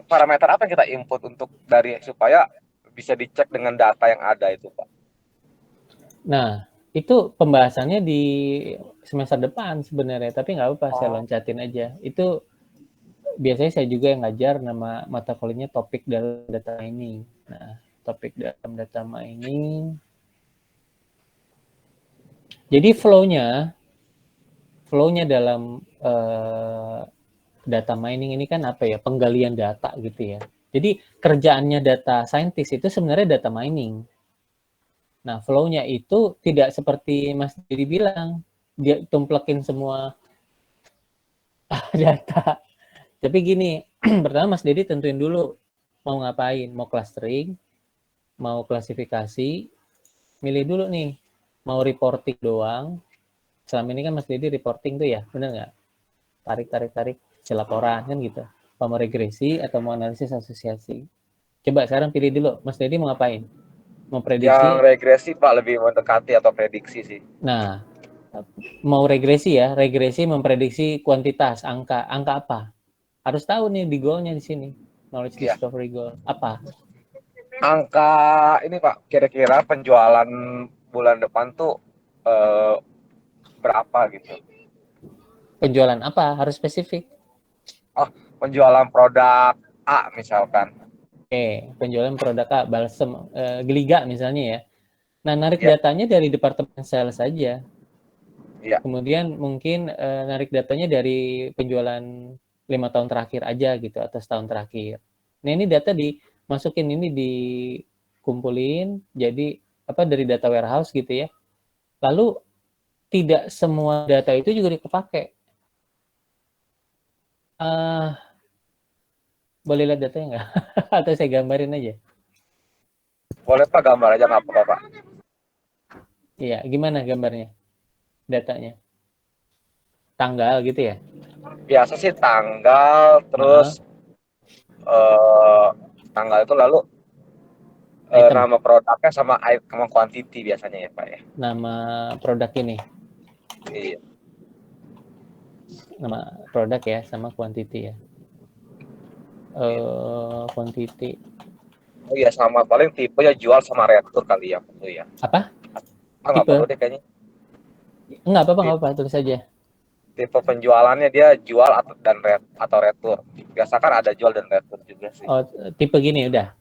parameter apa yang kita input untuk supaya bisa dicek dengan data yang ada itu, Pak? Nah, itu pembahasannya di semester depan sebenarnya, tapi nggak apa-apa, saya loncatin aja. Itu biasanya saya juga yang ngajar, nama mata kuliahnya topik dalam data mining. Nah, topik dalam data mining. Jadi flow-nya dalam data mining ini kan apa ya, penggalian data gitu ya. Jadi kerjaannya data scientist itu sebenarnya data mining. Nah, flow-nya itu tidak seperti Mas Didi bilang, dia tumplekin semua data. Tapi gini, pertama Mas Didi tentuin dulu mau ngapain, mau clustering, mau klasifikasi, milih dulu nih, mau reporting doang. Selama ini kan Mas Didi reporting tuh ya, bener nggak? Tarik, laporan kan gitu. Mau regresi atau mau analisis asosiasi. Coba sekarang pilih dulu, Mas Didi mau ngapain? Mau prediksi? Yang regresi Pak lebih mendekati atau prediksi sih. Nah, mau regresi ya, regresi memprediksi kuantitas, angka apa? Harus tahu nih di goalnya di sini. Knowledge Iya. discovery goal. Apa? Angka ini Pak, kira-kira penjualan bulan depan tuh berapa gitu? Penjualan apa? Harus spesifik. Oh, penjualan produk A misalkan. Oke, penjualan produk A, balsem, geliga misalnya ya. Nah, narik Iya. datanya dari departemen sales saja. Iya. Kemudian mungkin narik datanya dari penjualan 5 tahun terakhir aja gitu atau setahun terakhir. Nah, ini data dimasukin, ini dikumpulin jadi apa dari data warehouse gitu ya. Lalu tidak semua data itu juga dipakai. Boleh lihat datanya nggak? Atau saya gambarin aja? Boleh Pak, gambar aja nggak apa-apa Pak. Iya, gimana gambarnya? Datanya? Tanggal gitu ya? Biasa sih tanggal, terus tanggal itu lalu Item, nama produknya sama quantity biasanya ya Pak ya. nama produk ini. Iya. Nama produk ya, sama quantity ya. Quantity. Oh iya, sama paling tipenya jual sama retur kali ya perlu ya. Apa? Nggak Tipe? perlu deh kayaknya. Enggak apa-apa, tulis aja. Tipe penjualannya dia jual atau retur. Biasa kan ada jual dan retur juga sih. Oh, tipe gini udah.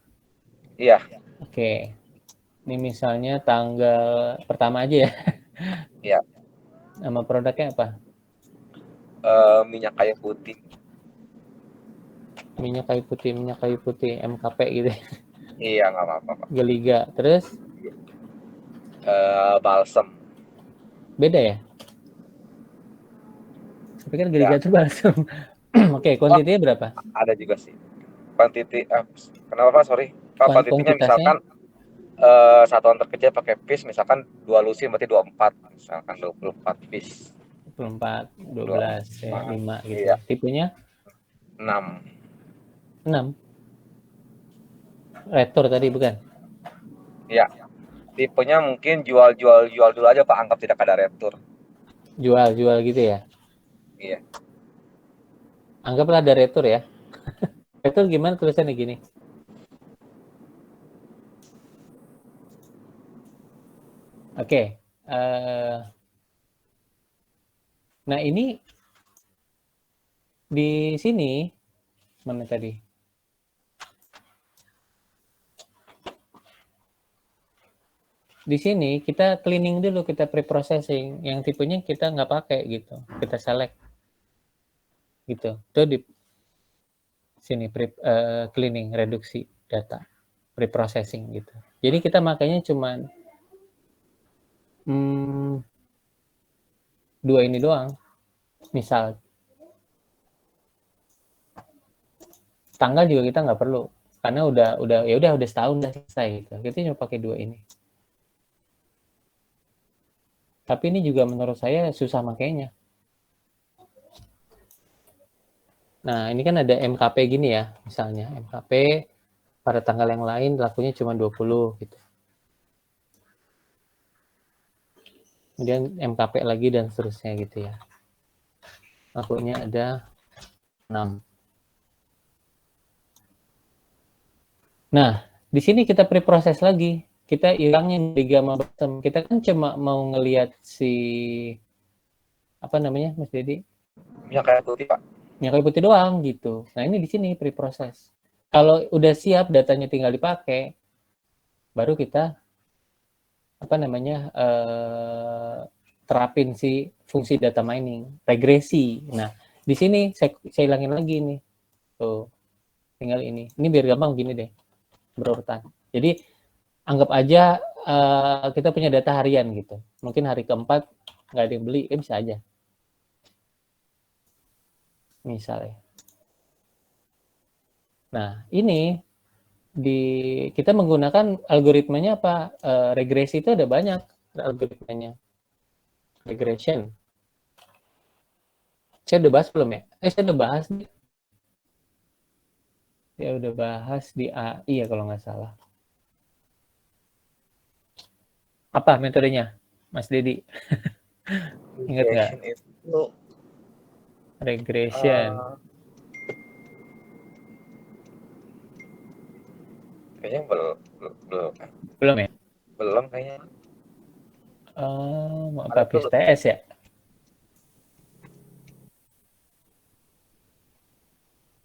Iya. Oke. Ini misalnya tanggal pertama aja ya. Iya. Nama produknya apa? Minyak kayu putih. Minyak kayu putih, MKP gitu. Iya, nggak apa-apa Pak. Geliga. Terus Balsem. beda ya? Tapi kan Geliga Ya. itu balsam. Oke, kuantitinya berapa? Ada juga sih. Quantity, kenapa Pak? Sorry. Pak, quantity-nya Kuantitasnya? misalkan satuan terkecil pakai piece, misalkan 2 lusin berarti 24. Misalkan 24 piece. 24, 12, 5 gitu. Iya. Tipenya? 6. 6. Retur tadi bukan? Iya. Tipenya mungkin jual dulu aja Pak, anggap tidak ada retur. Jual gitu ya? Iya. Anggaplah ada retur ya. Retur gimana tulisannya gini? Oke. Nah ini di sini mana tadi? Di sini kita cleaning dulu, kita pre-processing. Yang tipenya kita nggak pakai gitu. Kita select. Gitu. Itu di sini cleaning, reduksi data. Pre-processing gitu. Jadi kita makanya cuman 2 ini doang. Misal tanggal juga kita nggak perlu karena udah setahun udah selesai gitu. Kita cuma pakai 2 ini. Tapi ini juga menurut saya susah makainya. Nah, ini kan ada MKP gini ya, misalnya MKP pada tanggal yang lain lakunya cuma 20 gitu. Kemudian MKP lagi dan seterusnya gitu ya. Lakunya ada 6. Nah, di sini kita preproses lagi. Kita hilangnya di gamma bottom. Kita kan cuma mau ngelihat si apa namanya, Mas Dedi? Minyak kayu putih Pak. Minyak kayu putih doang gitu. Nah, ini di sini preproses. Kalau udah siap datanya tinggal dipakai, baru kita apa namanya terapin si fungsi data mining, regresi. Nah, di sini saya hilangin lagi nih. Tuh, tinggal ini. Ini biar gampang gini deh, berurutan. Jadi anggap aja kita punya data harian gitu. Mungkin hari keempat nggak ada yang beli, bisa aja. Misalnya. Nah, ini kita menggunakan algoritmanya apa? Regresi itu ada banyak algoritmanya. Regression. Saya udah bahas belum ya? Saya udah bahas nih. Saya udah bahas di AI ya kalau nggak salah. Apa metodenya, Mas Dedi? Ingat nggak? Regression itu Regression. kayaknya belum Belum ya? belum kayaknya. Apa PSTS ya?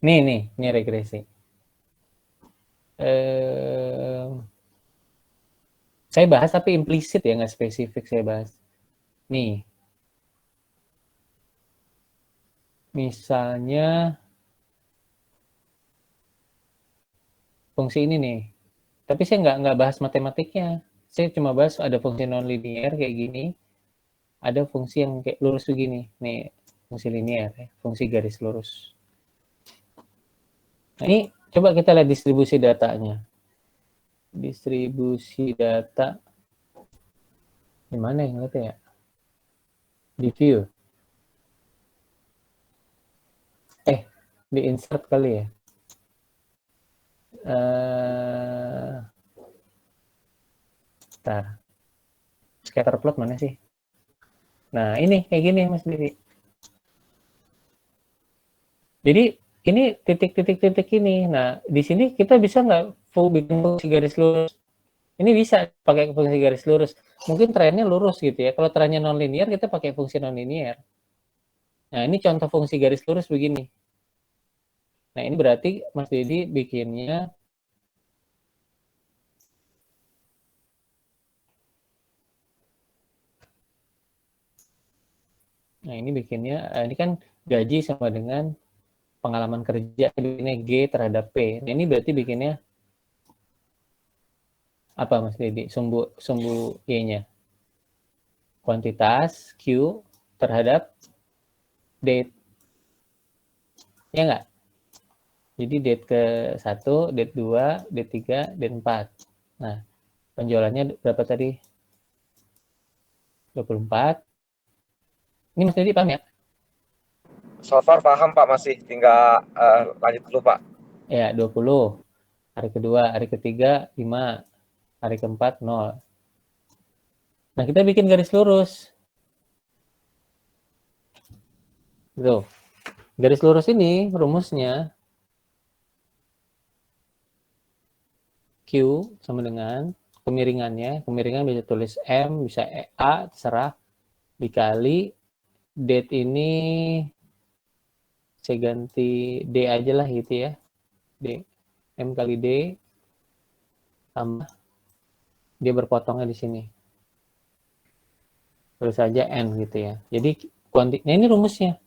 Nih regresi. Saya bahas tapi implisit ya, nggak spesifik saya bahas. Nih, misalnya fungsi ini nih. Tapi saya nggak bahas matematiknya. Saya cuma bahas ada fungsi non-linear kayak gini, ada fungsi yang kayak lurus begini. Nih, fungsi linear ya, fungsi garis lurus. Nah, ini coba kita lihat distribusi datanya. Distribusi data. Gimana yang lihat ya? Di view. Di insert kali ya. Bentar. Scatter plot mana sih? Nah, ini kayak gini Mas Didi. Jadi ini titik-titik ini. Nah, di sini kita bisa nggak bikin fungsi garis lurus? Ini bisa pakai fungsi garis lurus. Mungkin trennya lurus gitu ya. Kalau trennya non-linear, kita pakai fungsi non-linear. Nah, ini contoh fungsi garis lurus begini. Nah, ini berarti Mas Didi bikinnya ini kan gaji sama dengan pengalaman kerja, bikinnya G terhadap P. Nah, ini berarti bikinnya apa Mas Didi? Sumbu Y-nya. Kuantitas Q terhadap date. Ya nggak? Jadi date ke-1, date 2, date 3, date 4. Nah, penjualannya berapa tadi? 24. Ini Mas Didi paham ya? So far paham Pak, masih tinggal lanjut dulu Pak. Ya, 20. Hari kedua, hari ketiga 5, hari keempat 0. Nah, kita bikin garis lurus. Tuh. Garis lurus ini rumusnya Q sama dengan kemiringannya. Kemiringan bisa tulis M, bisa A, terserah. Dikali date ini saya ganti D aja lah gitu ya. D. M kali D tambah dia berpotongnya di sini. Terus saja N gitu ya. Jadi nah ini rumusnya.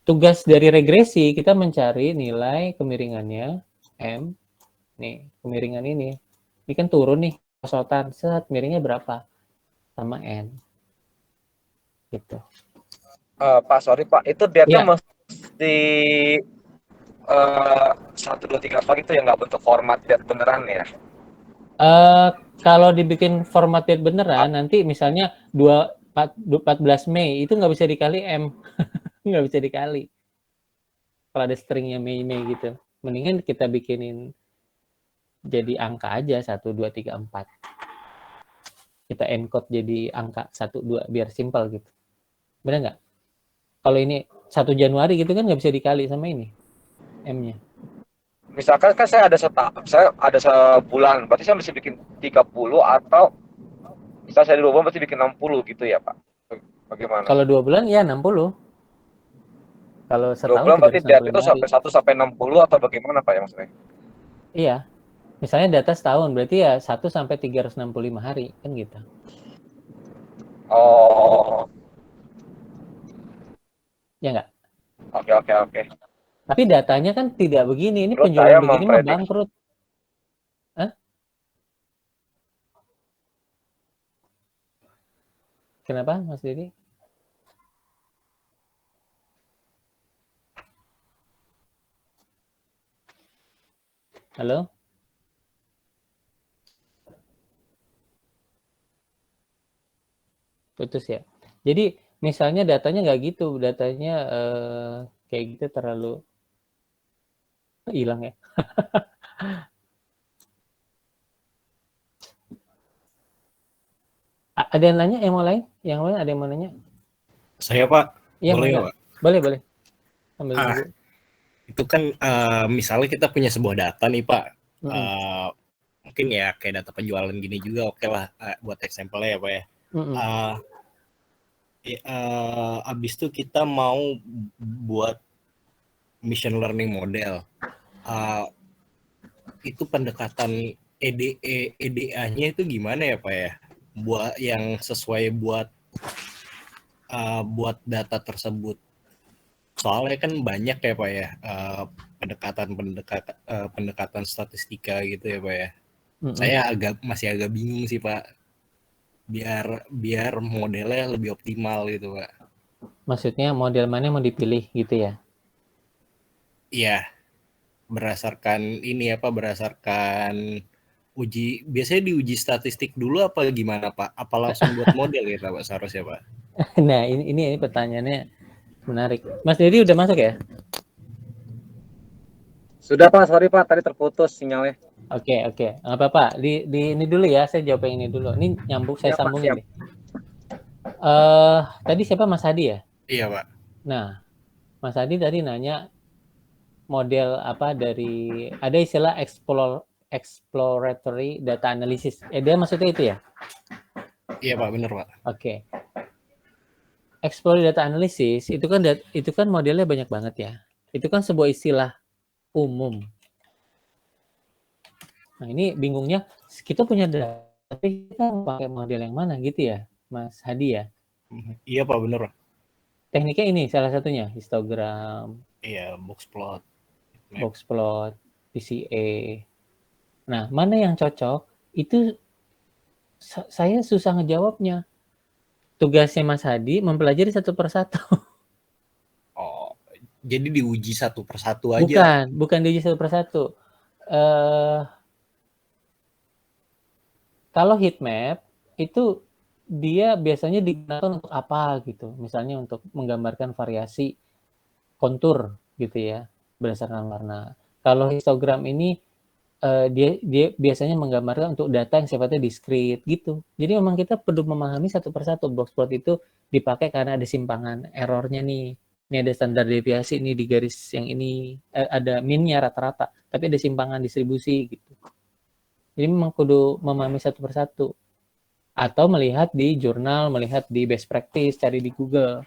Tugas dari regresi kita mencari nilai kemiringannya M. Nih, kemiringan ini. Ini kan turun nih, kosotan. Set, miringnya berapa? Sama N. Gitu. Pak, sorry Pak, itu data Ya. mesti 1, 2, 3, 4 itu ya, nggak bentuk format date beneran ya? Kalau dibikin format date beneran, nanti misalnya 14 Mei, itu nggak bisa dikali M. Nggak bisa dikali. Kalau ada stringnya Mei gitu. Mendingan kita bikinin jadi angka aja 1, 2, 3, 4. Kita encode jadi angka 1, 2 biar simpel gitu. Benar nggak? Kalau ini 1 Januari gitu kan nggak bisa dikali sama ini M-nya. Misalkan kan saya ada sebulan, berarti saya mesti bikin 30 atau misal saya di 2 bulan berarti bikin 60 gitu ya Pak? Bagaimana? Kalau 2 bulan ya 60. Kalau 2 setahun bulan berarti date itu 365 hari. sampai 1 sampai 60 atau bagaimana Pak ya maksudnya? Iya. Misalnya data setahun, berarti ya 1 sampai 365 hari, kan gitu. Oh. Ya nggak? Oke. Tapi datanya kan tidak begini. Ini Terus penjualan saya begini mah memprediksi. bangkrut. Hah? Kenapa Mas Didi? Halo? Putus ya? Jadi misalnya datanya nggak gitu, datanya kayak gitu terlalu hilang ya. Ada yang nanya, yang mau lain? Yang lain ada yang mau nanya? Saya Pak, Iya, boleh ya mangga. Pak? Boleh. Sambil Ah, nunggu. itu kan misalnya kita punya sebuah data nih Pak, Mm-mm. mungkin ya kayak data penjualan gini juga oke lah buat example ya Pak ya. Mm-mm. Abis itu kita mau buat machine learning model. Itu pendekatan EDA-nya itu gimana ya Pak ya? Buat yang sesuai buat data tersebut. Soalnya kan banyak ya Pak ya pendekatan statistika gitu ya Pak ya. Mm-mm. Saya masih agak bingung sih Pak. Biar modelnya lebih optimal gitu Pak. Maksudnya model mana yang mau dipilih gitu ya? Iya, berdasarkan biasanya diuji statistik dulu apa gimana Pak? Apa langsung buat model ya Pak seharusnya Pak? Nah, ini pertanyaannya menarik. Mas Dedi udah masuk ya? Sudah Pak, sorry Pak, tadi terputus sinyalnya. Oke. Nggak apa-apa. Di ini dulu ya, saya jawab yang ini dulu. Ini nyambung, saya Ya Pak, sambungin siap. deh. Tadi siapa Mas Hadi ya? Iya Pak. Nah, Mas Hadi tadi nanya model apa dari ada istilah exploratory data analysis. Dia maksudnya itu ya? Iya Pak, benar Pak. Oke. Exploratory data analysis itu kan modelnya banyak banget ya. Itu kan sebuah istilah umum. Nah, ini bingungnya kita punya data tapi kita pakai model yang mana gitu ya, Mas Hadi ya? Iya Pak, benar Pak. Tekniknya ini salah satunya, histogram, Iya, box plot, PCA. Nah, mana yang cocok? Itu saya susah ngejawabnya. Tugasnya Mas Hadi mempelajari satu persatu. Oh, jadi diuji satu persatu aja. Bukan diuji satu persatu. Kalau heat map itu dia biasanya digunakan untuk apa gitu. Misalnya untuk menggambarkan variasi kontur gitu ya berdasarkan warna. Kalau histogram ini dia biasanya menggambarkan untuk data yang sifatnya diskrit gitu. Jadi memang kita perlu memahami satu persatu. Box plot itu dipakai karena ada simpangan errornya nih. Ini ada standar deviasi nih di garis yang ini ada minnya rata-rata, tapi ada simpangan distribusi gitu. Jadi memang kudu memahami satu persatu. Atau melihat di jurnal, melihat di best practice, cari di Google.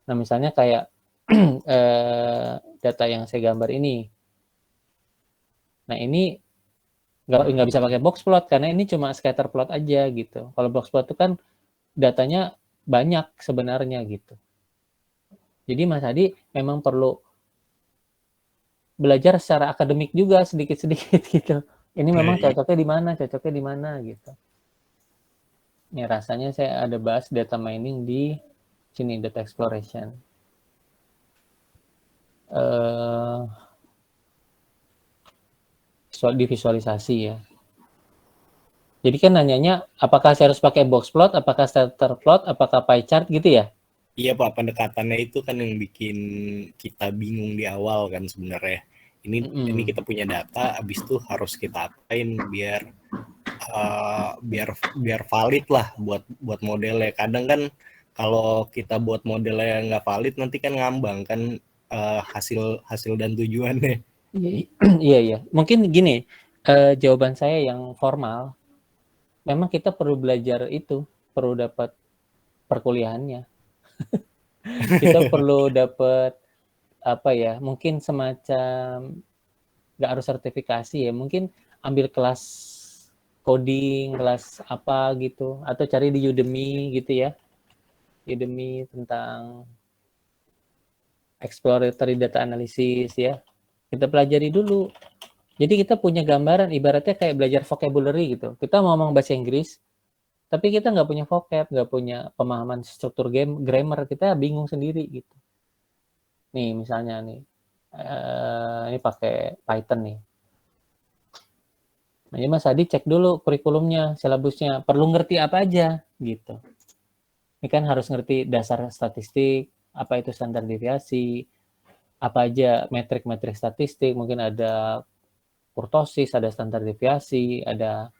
Nah misalnya kayak data yang saya gambar ini. Nah ini nggak bisa pakai box plot karena ini cuma scatter plot aja gitu. Kalau box plot itu kan datanya banyak sebenarnya gitu. Jadi Mas Hadi memang perlu belajar secara akademik juga sedikit-sedikit gitu. Ini memang cocoknya di mana gitu. Ini rasanya saya ada bahas data mining di sini, data exploration. Di visualisasi ya. Jadi kan nanyanya apakah saya harus pakai box plot, apakah scatter plot, apakah pie chart gitu ya? Iya Pak, pendekatannya itu kan yang bikin kita bingung di awal kan sebenarnya. Ini kita punya data, habis itu harus kita apain biar valid lah buat modelnya. Kadang kan kalau kita buat modelnya nggak valid nanti kan ngambang kan hasil dan tujuannya. Iya. Mungkin gini, jawaban saya yang formal, memang kita perlu belajar itu, perlu dapat perkuliahannya. Kita perlu dapat apa ya? Mungkin semacam nggak harus sertifikasi ya, mungkin ambil kelas coding, kelas apa gitu, atau cari di Udemy gitu ya. Udemy tentang exploratory data analysis ya. Kita pelajari dulu. Jadi kita punya gambaran ibaratnya kayak belajar vocabulary gitu. Kita mau ngomong bahasa Inggris, Tapi kita nggak punya vocab, nggak punya pemahaman struktur grammar, kita bingung sendiri gitu. Nih misalnya nih, ini pakai Python nih. Nah, Mas Adi cek dulu kurikulumnya, silabusnya, perlu ngerti apa aja gitu. Ini kan harus ngerti dasar statistik, apa itu standar deviasi, apa aja metrik-metrik statistik, mungkin ada kurtosis, ada standar deviasi, ada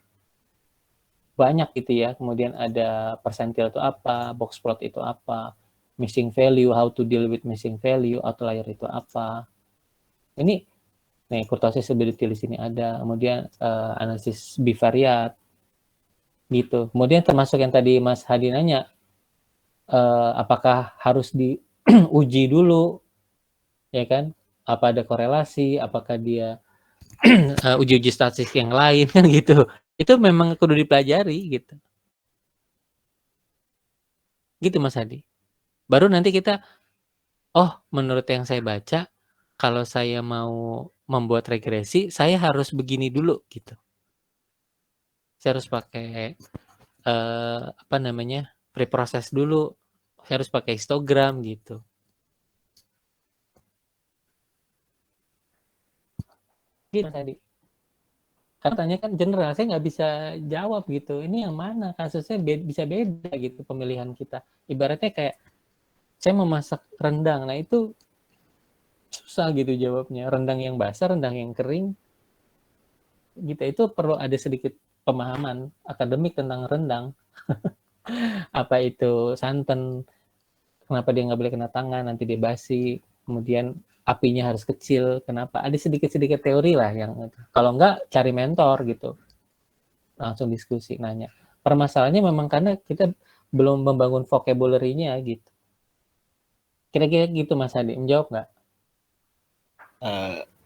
banyak gitu ya. Kemudian ada persentil itu apa, box plot itu apa, missing value, how to deal with missing value, outlier itu apa. Ini nih kurtosis ability di sini ada, kemudian analisis bivariat gitu. Kemudian termasuk yang tadi Mas Hadi nanya, apakah harus diuji dulu, ya kan? Apa ada korelasi? Apakah dia uji-uji statistik yang lain kan gitu? Itu memang kudu dipelajari gitu. Gitu Mas Hadi. Baru nanti kita, oh menurut yang saya baca, kalau saya mau membuat regresi, saya harus begini dulu gitu. Saya harus pakai apa namanya, preproses dulu. Saya harus pakai histogram gitu. Gitu Mas Adi. Karena tanya kan general, saya nggak bisa jawab gitu. Ini yang mana kasusnya bisa beda gitu pemilihan kita. Ibaratnya kayak saya memasak rendang, nah itu susah gitu jawabnya. Rendang yang basah, rendang yang kering, gitu. Itu perlu ada sedikit pemahaman akademik tentang rendang. Apa itu santan, kenapa dia nggak boleh kena tangan, nanti dia basi, kemudian apinya harus kecil, kenapa? Ada sedikit-sedikit teori lah yang kalau nggak cari mentor gitu, langsung diskusi nanya. Permasalahannya memang karena kita belum membangun vocabulary-nya gitu. Kira-kira gitu Mas Hadi, menjawab nggak?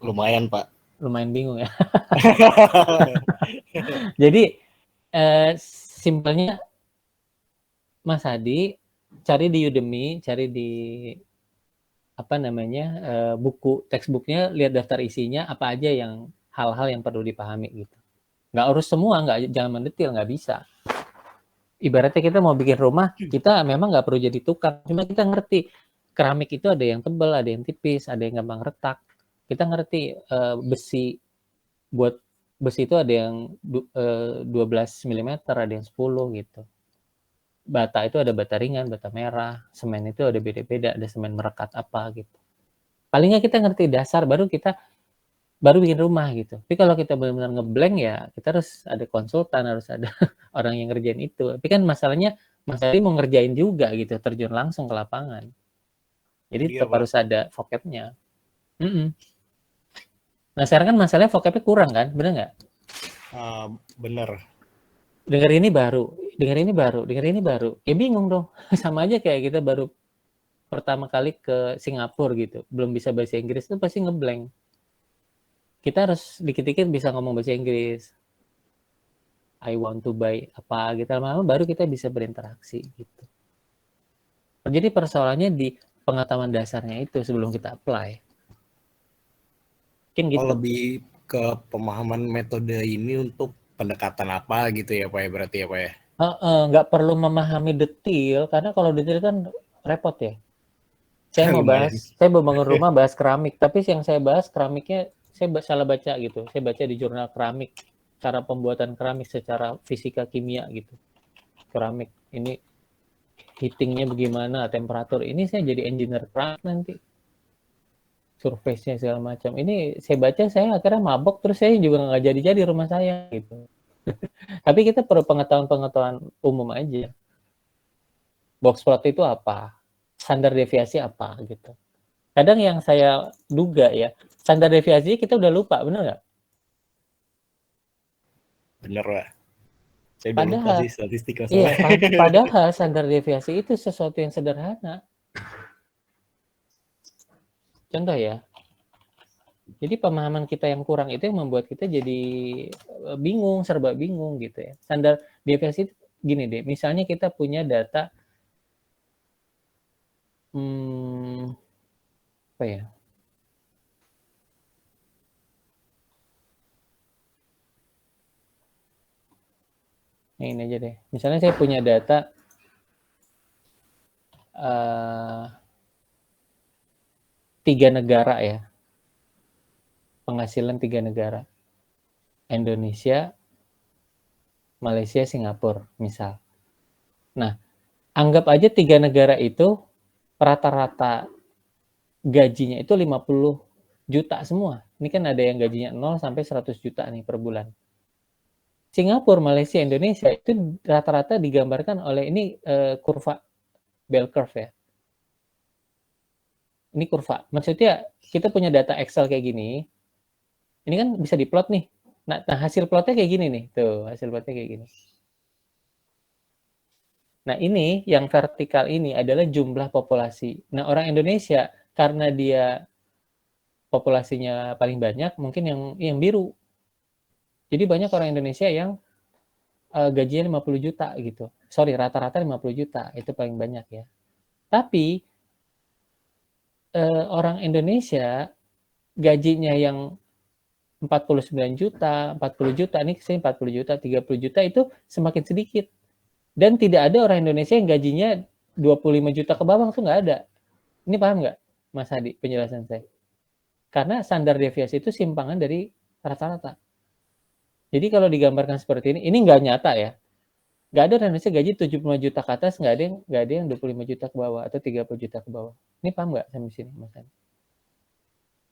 Lumayan Pak. Lumayan bingung ya. Jadi simpelnya Mas Hadi cari di Udemy, cari di apa namanya buku textbooknya, lihat daftar isinya apa aja yang hal-hal yang perlu dipahami gitu. Nggak urus semua, nggak, jangan mendetil, nggak bisa. Ibaratnya kita mau bikin rumah, kita memang nggak perlu jadi tukang, cuma kita ngerti keramik itu ada yang tebal, ada yang tipis, ada yang gampang retak. Kita ngerti besi, buat besi itu ada yang 12 mm, ada yang 10 gitu. Bata itu ada bata ringan, bata merah, semen itu ada beda-beda, ada semen merekat apa gitu. Palingnya kita ngerti dasar, baru bikin rumah gitu. Tapi kalau kita benar-benar ngeblank ya, kita harus ada konsultan, harus ada orang yang ngerjain itu. Tapi kan masalahnya Mas Ari mau ngerjain juga gitu, terjun langsung ke lapangan. Jadi tetap harus ada vocabnya. Nah sekarang kan masalahnya vocabnya kurang kan, bener nggak? Bener. Dengar ini baru. Ya bingung dong. Sama aja kayak kita baru pertama kali ke Singapura gitu, belum bisa bahasa Inggris itu pasti ngeblank. Kita harus dikit-dikit bisa ngomong bahasa Inggris. I want to buy apa gitu, lama-lama baru kita bisa berinteraksi gitu. Jadi persoalannya di pengetahuan dasarnya itu sebelum kita apply. Mungkin gitu. Lebih ke pemahaman metode ini untuk pendekatan apa gitu ya Pak ya, berarti ya Pak ya? Nggak perlu memahami detail, karena kalau detail kan repot ya. Saya mau bangun rumah bahas keramik, tapi yang saya bahas keramiknya saya salah baca gitu. Saya baca di jurnal keramik, cara pembuatan keramik secara fisika kimia gitu. Keramik ini heatingnya bagaimana, temperatur. Ini saya jadi engineer keramik nanti. Surface-nya segala macam. Ini saya baca, saya akhirnya mabok, terus saya juga nggak jadi-jadi rumah saya gitu. Tapi kita perlu pengetahuan umum aja. Box plot itu apa? Standar deviasi apa gitu. Kadang yang saya duga ya, standar deviasi kita udah lupa, bener nggak? Bener Pak. Saya udah lupa sih statistik masalahnya. Iya, padahal standar deviasi itu sesuatu yang sederhana. Contoh ya, jadi pemahaman kita yang kurang itu yang membuat kita jadi bingung, serba bingung gitu ya. Standar deviasi itu gini deh, misalnya kita punya data, apa ya? Ini aja deh. Misalnya saya punya data 3 negara ya. Penghasilan 3 negara. Indonesia, Malaysia, Singapura, misal. Nah, anggap aja 3 negara itu rata-rata gajinya itu 50 juta semua. Ini kan ada yang gajinya 0 sampai 100 juta nih per bulan. Singapura, Malaysia, Indonesia itu rata-rata digambarkan oleh ini kurva bell curve ya. Ini kurva. Maksudnya kita punya data Excel kayak gini. Ini kan bisa diplot nih. Nah, hasil plotnya kayak gini nih. Tuh, hasil plotnya kayak gini. Nah, ini yang vertikal ini adalah jumlah populasi. Nah, orang Indonesia karena dia populasinya paling banyak, mungkin yang biru. Jadi banyak orang Indonesia yang gajinya 50 juta gitu. Sorry, rata-rata 50 juta. Itu paling banyak ya. Tapi orang Indonesia gajinya yang 49 juta, 40 juta, ini saya 40 juta, 30 juta itu semakin sedikit. Dan tidak ada orang Indonesia yang gajinya 25 juta ke bawah, itu nggak ada. Ini paham nggak, Mas Hadi, penjelasan saya? Karena standar deviasi itu simpangan dari rata-rata. Jadi kalau digambarkan seperti ini nggak nyata ya. Nggak ada orang Indonesia gaji 75 juta ke atas, nggak ada yang 25 juta ke bawah atau 30 juta ke bawah. Ini paham nggak sampai sini, Mas Hadi?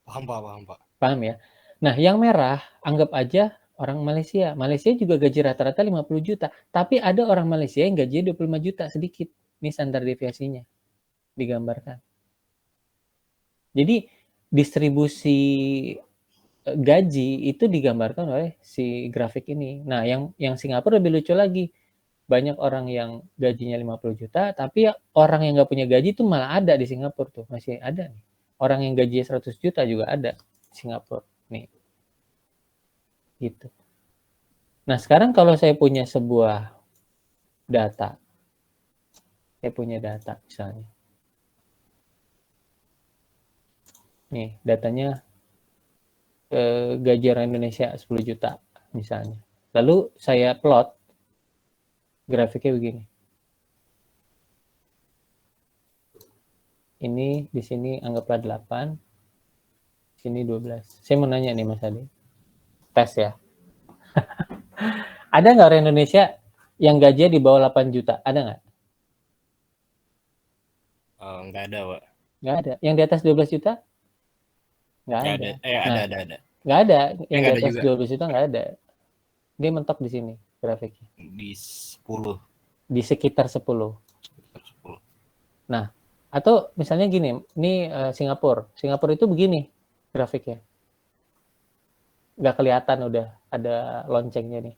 Paham Pak. Paham ya? Nah, yang merah anggap aja orang Malaysia. Malaysia juga gaji rata-rata 50 juta. Tapi ada orang Malaysia yang gajinya 25 juta sedikit. Ini standar deviasinya digambarkan. Jadi distribusi gaji itu digambarkan oleh si grafik ini. Nah, yang Singapura lebih lucu lagi. Banyak orang yang gajinya 50 juta, tapi orang yang nggak punya gaji itu malah ada di Singapura tuh. Masih ada nih. Orang yang gajinya 100 juta juga ada di Singapura. Nih. Gitu. Nah, sekarang kalau saya punya sebuah data. Saya punya data misalnya. Nih, datanya gaji orang Indonesia 10 juta misalnya. Lalu saya plot grafiknya begini. Ini di sini anggaplah 8, di sini 12. Saya mau nanya nih Mas Adi. Tes ya. Ada nggak orang Indonesia yang gajinya di bawah 8 juta? Ada nggak? Nggak ada, Pak. Nggak ada. Yang di atas 12 juta? Nggak ada. Ada. Nggak ada. Yang di atas juga. 12 juta nggak ada. Dia mentok di sini grafiknya. Di 10. Di sekitar 10. Nah, atau misalnya gini, ini Singapura. Singapura itu begini grafiknya. Nggak kelihatan udah ada loncengnya nih.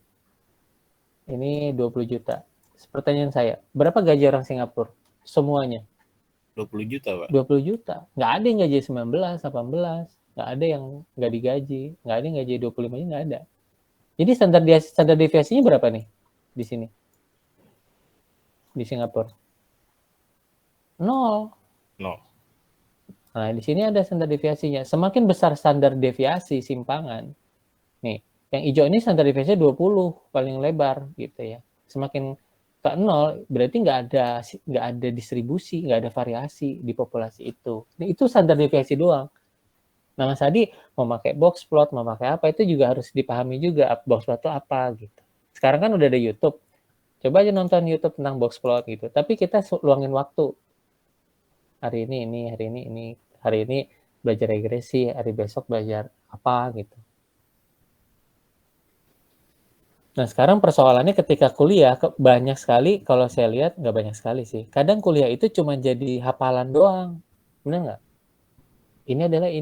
Ini 20 juta. Pertanyaan saya, berapa gaji orang Singapura? Semuanya. 20 juta, Pak. 20 juta. Nggak ada yang gaji 19, 18. Nggak ada yang nggak digaji. Nggak ada yang gaji 25, nggak ada. Jadi standar deviasinya berapa nih di sini? Di Singapura? 0. Nah, di sini ada standar deviasinya. Semakin besar standar deviasi simpangan, nih, yang hijau ini standar deviasinya 20, paling lebar gitu ya. Semakin ke 0, berarti nggak ada distribusi, nggak ada variasi di populasi itu. Nah, itu standar deviasi doang. Nah, Mas Adi mau pakai box plot, mau pakai apa, itu juga harus dipahami juga box plot itu apa gitu. Sekarang kan udah ada YouTube. Coba aja nonton YouTube tentang box plot gitu. Tapi kita luangin waktu. Hari ini, hari ini belajar regresi, hari besok belajar apa gitu. Nah, sekarang persoalannya ketika kuliah banyak sekali, kalau saya lihat nggak banyak sekali sih. Kadang kuliah itu cuma jadi hafalan doang, benar nggak? Ini adalah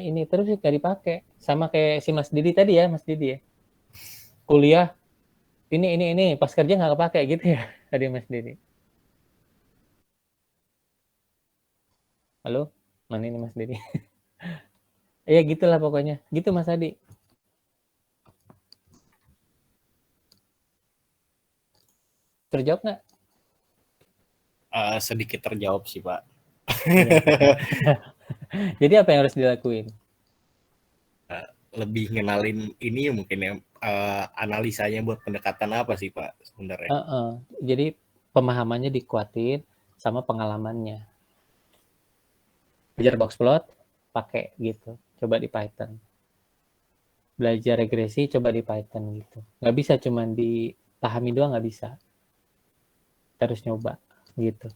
ini, terus nggak dipakai. Sama kayak si Mas Didi tadi ya, Mas Didi ya. Kuliah ini, pas kerja nggak kepake gitu ya, tadi Mas Didi. Halo, mana ini Mas Didi? Ya gitulah pokoknya, gitu Mas Adi. Terjawab nggak? Sedikit terjawab sih, Pak. Jadi apa yang harus dilakuin? lebih ngenalin ini mungkin ya, analisanya buat pendekatan apa sih Pak sebenarnya? Jadi pemahamannya dikuatin sama pengalamannya. Belajar boxplot pakai gitu, coba di Python. Belajar regresi coba di Python gitu. Nggak bisa cuma dipahami doang, nggak bisa. Terus nyoba gitu.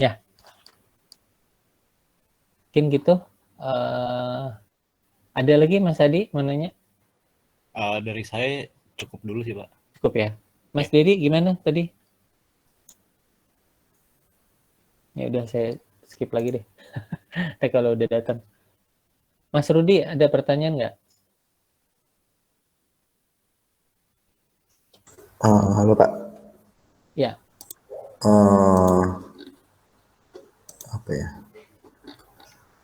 Ya, mungkin gitu. Ada lagi Mas Adi mau nanya? Dari saya cukup dulu sih Pak. Cukup ya. Mas Ya. Dedi gimana tadi? Ya udah saya skip lagi deh. Kalau udah datang. Mas Rudi ada pertanyaan nggak? Halo Pak. Ya. Apa ya?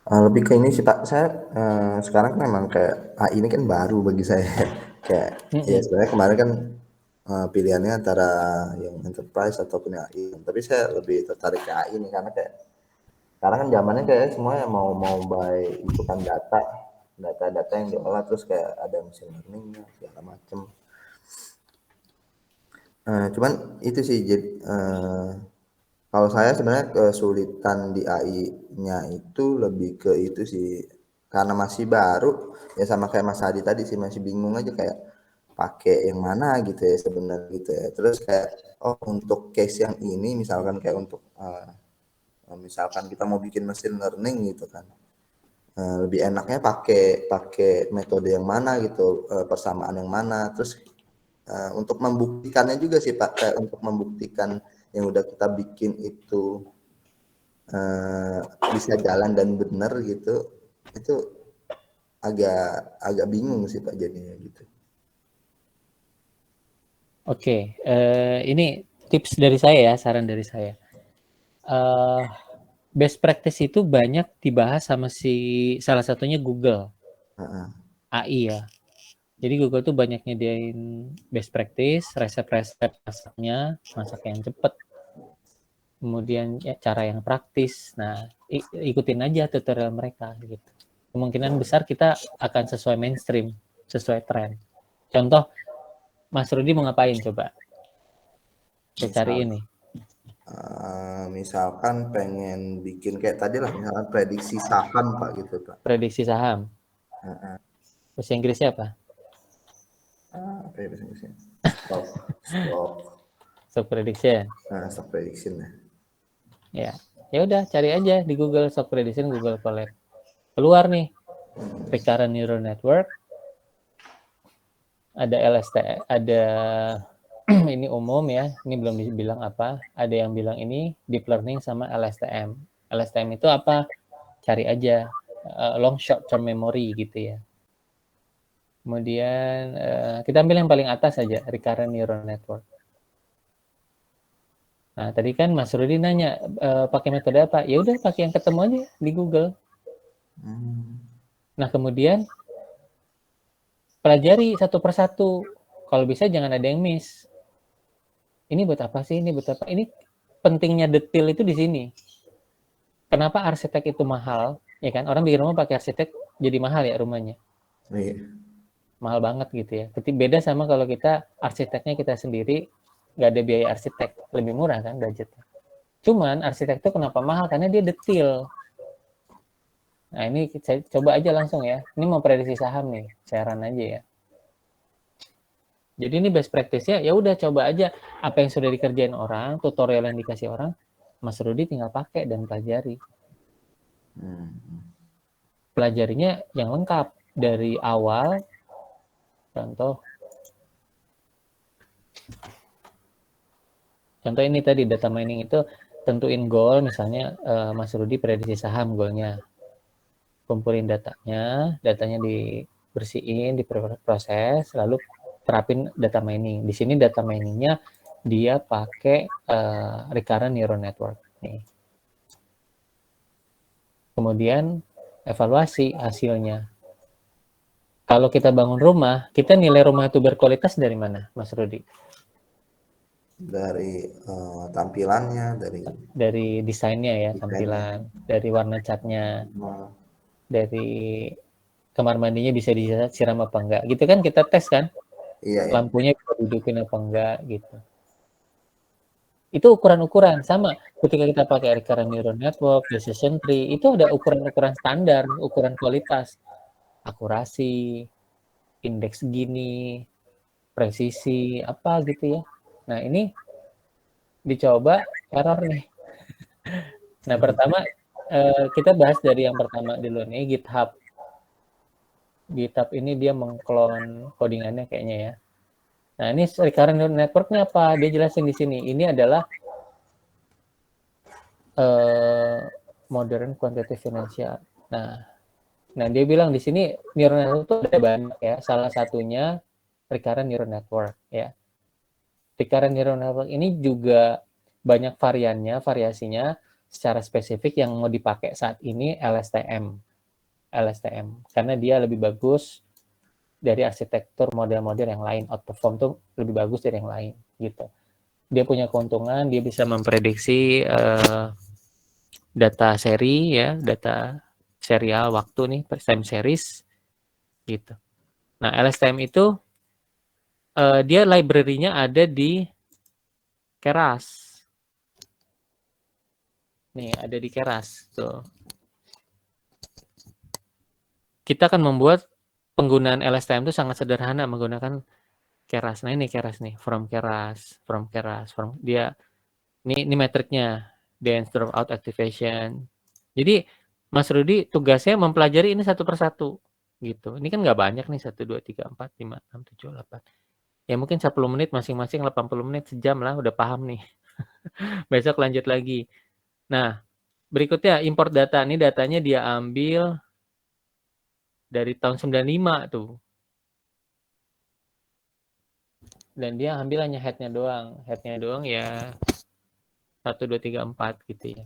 Lebih ke ini sih Pak. Saya sekarang kan memang kayak AI ini kan baru bagi saya. Kayak ya sebenarnya kemarin kan pilihannya antara yang enterprise ataupun AI. Tapi saya lebih tertarik ke AI ini karena kayak sekarang kan zamannya kayak semuanya mau by itu kan data yang diolah terus kayak ada machine learning segala macam. Cuman itu sih kalau saya sebenarnya kesulitan di AI-nya itu lebih ke itu sih, karena masih baru ya sama kayak Mas Hadi tadi sih masih bingung aja kayak pakai yang mana gitu ya sebenarnya gitu ya. Terus kayak untuk case yang ini misalkan kayak untuk misalkan kita mau bikin machine learning gitu kan, lebih enaknya pakai metode yang mana gitu, persamaan yang mana. Terus untuk membuktikannya juga sih Pak, kayak untuk membuktikan yang udah kita bikin itu bisa jalan dan benar gitu, itu agak bingung sih Pak jadinya gitu. Oke, ini tips dari saya ya, saran dari saya. Best practice itu banyak dibahas sama salah satunya Google AI ya. Jadi Google tuh banyak nyediain best practice, resep-resep masaknya, masak yang cepat. Kemudian ya, cara yang praktis. Nah, ikutin aja tutorial mereka gitu. Kemungkinan besar kita akan sesuai mainstream, sesuai tren. Contoh, Mas Rudi mau ngapain coba? Saya cari ini. Misalkan pengen bikin kayak tadi lah, misalkan prediksi saham Pak gitu Pak. Prediksi saham. Bahasa Inggrisnya apa? Apa ya bahasa Inggrisnya? Stock prediction. Stock prediction ya. Ya udah cari aja di Google stock prediction, Google Colab. Keluar nih recurrent neural network, ada LST, ada ini umum ya, ini belum dibilang apa. Ada yang bilang ini deep learning sama LSTM. LSTM itu apa? Cari aja long short term memory gitu ya. Kemudian kita ambil yang paling atas aja, recurrent neural network. Nah, tadi kan Mas Rudi nanya pakai metode apa? Ya udah pakai yang ketemu aja di Google. Nah, kemudian pelajari satu persatu. Kalau bisa jangan ada yang miss. Ini buat apa sih? Ini buat apa? Ini pentingnya detail itu di sini. Kenapa arsitek itu mahal? Ya kan, orang bikin rumah pakai arsitek jadi mahal ya rumahnya. Mahal banget gitu ya. Beda sama kalau kita arsiteknya kita sendiri, nggak ada biaya arsitek, lebih murah kan budgetnya. Cuman arsitek itu kenapa mahal? Karena dia detail. Nah ini saya coba aja langsung ya. Ini mau prediksi saham nih, saran aja ya. Jadi ini best practice-nya ya udah coba aja apa yang sudah dikerjain orang, tutorial yang dikasih orang, Mas Rudi tinggal pakai dan pelajari. Pelajarinya yang lengkap dari awal. Contoh ini tadi data mining itu tentuin goal, misalnya Mas Rudi prediksi saham goalnya. Kumpulin datanya dibersihin, diproses, lalu terapin data mining. Di sini data miningnya dia pakai recurrent neural network. Nih. Kemudian evaluasi hasilnya. Kalau kita bangun rumah, kita nilai rumah itu berkualitas dari mana, Mas Rudi? Dari tampilannya, dari desainnya ya, tampilan, dari warna catnya, dari kamar mandinya bisa disiram apa enggak. Gitu kan kita tes kan, Iya, iya. lampunya bisa dudukin apa enggak gitu. Itu ukuran-ukuran sama ketika kita pakai recurrent neural network, decision tree, itu ada ukuran-ukuran standar, ukuran kualitas, akurasi, indeks segini, presisi, apa gitu ya. Nah, ini dicoba error nih. Nah, pertama kita bahas dari yang pertama dulu nih, GitHub. GitHub ini dia mengklon codingannya kayaknya ya. Nah, ini recurrent neural network-nya apa? Dia jelasin di sini. Ini adalah modern quantitative financial. Nah, dia bilang di sini neural network itu ada banyak ya. Salah satunya recurrent neural network ya. Recurrent neural network ini juga banyak variannya, variasinya. Secara spesifik yang mau dipakai saat ini LSTM, karena dia lebih bagus dari arsitektur model-model yang lain, outperform tuh lebih bagus dari yang lain gitu. Dia punya keuntungan, dia bisa memprediksi data seri ya, data serial waktu nih, time series gitu. Nah, LSTM itu dia library-nya ada di Keras. Nih, ada di Keras tuh. Kita akan membuat penggunaan LSTM itu sangat sederhana menggunakan Keras. Nah, ini Keras nih, from Keras. Dia ini metriknya, dance dropout activation. Jadi Mas Rudi tugasnya mempelajari ini satu persatu gitu. Ini kan nggak banyak nih, 1, 2, 3, 4, 5, 6, 7, 8. Ya mungkin 10 menit masing-masing, 80 menit, sejam lah udah paham nih. Besok lanjut lagi. Nah, berikutnya import data. Ini datanya dia ambil dari tahun 95 tuh. Dan dia ambil hanya head-nya doang. Head-nya doang ya 1, 2, 3, 4 gitu ya.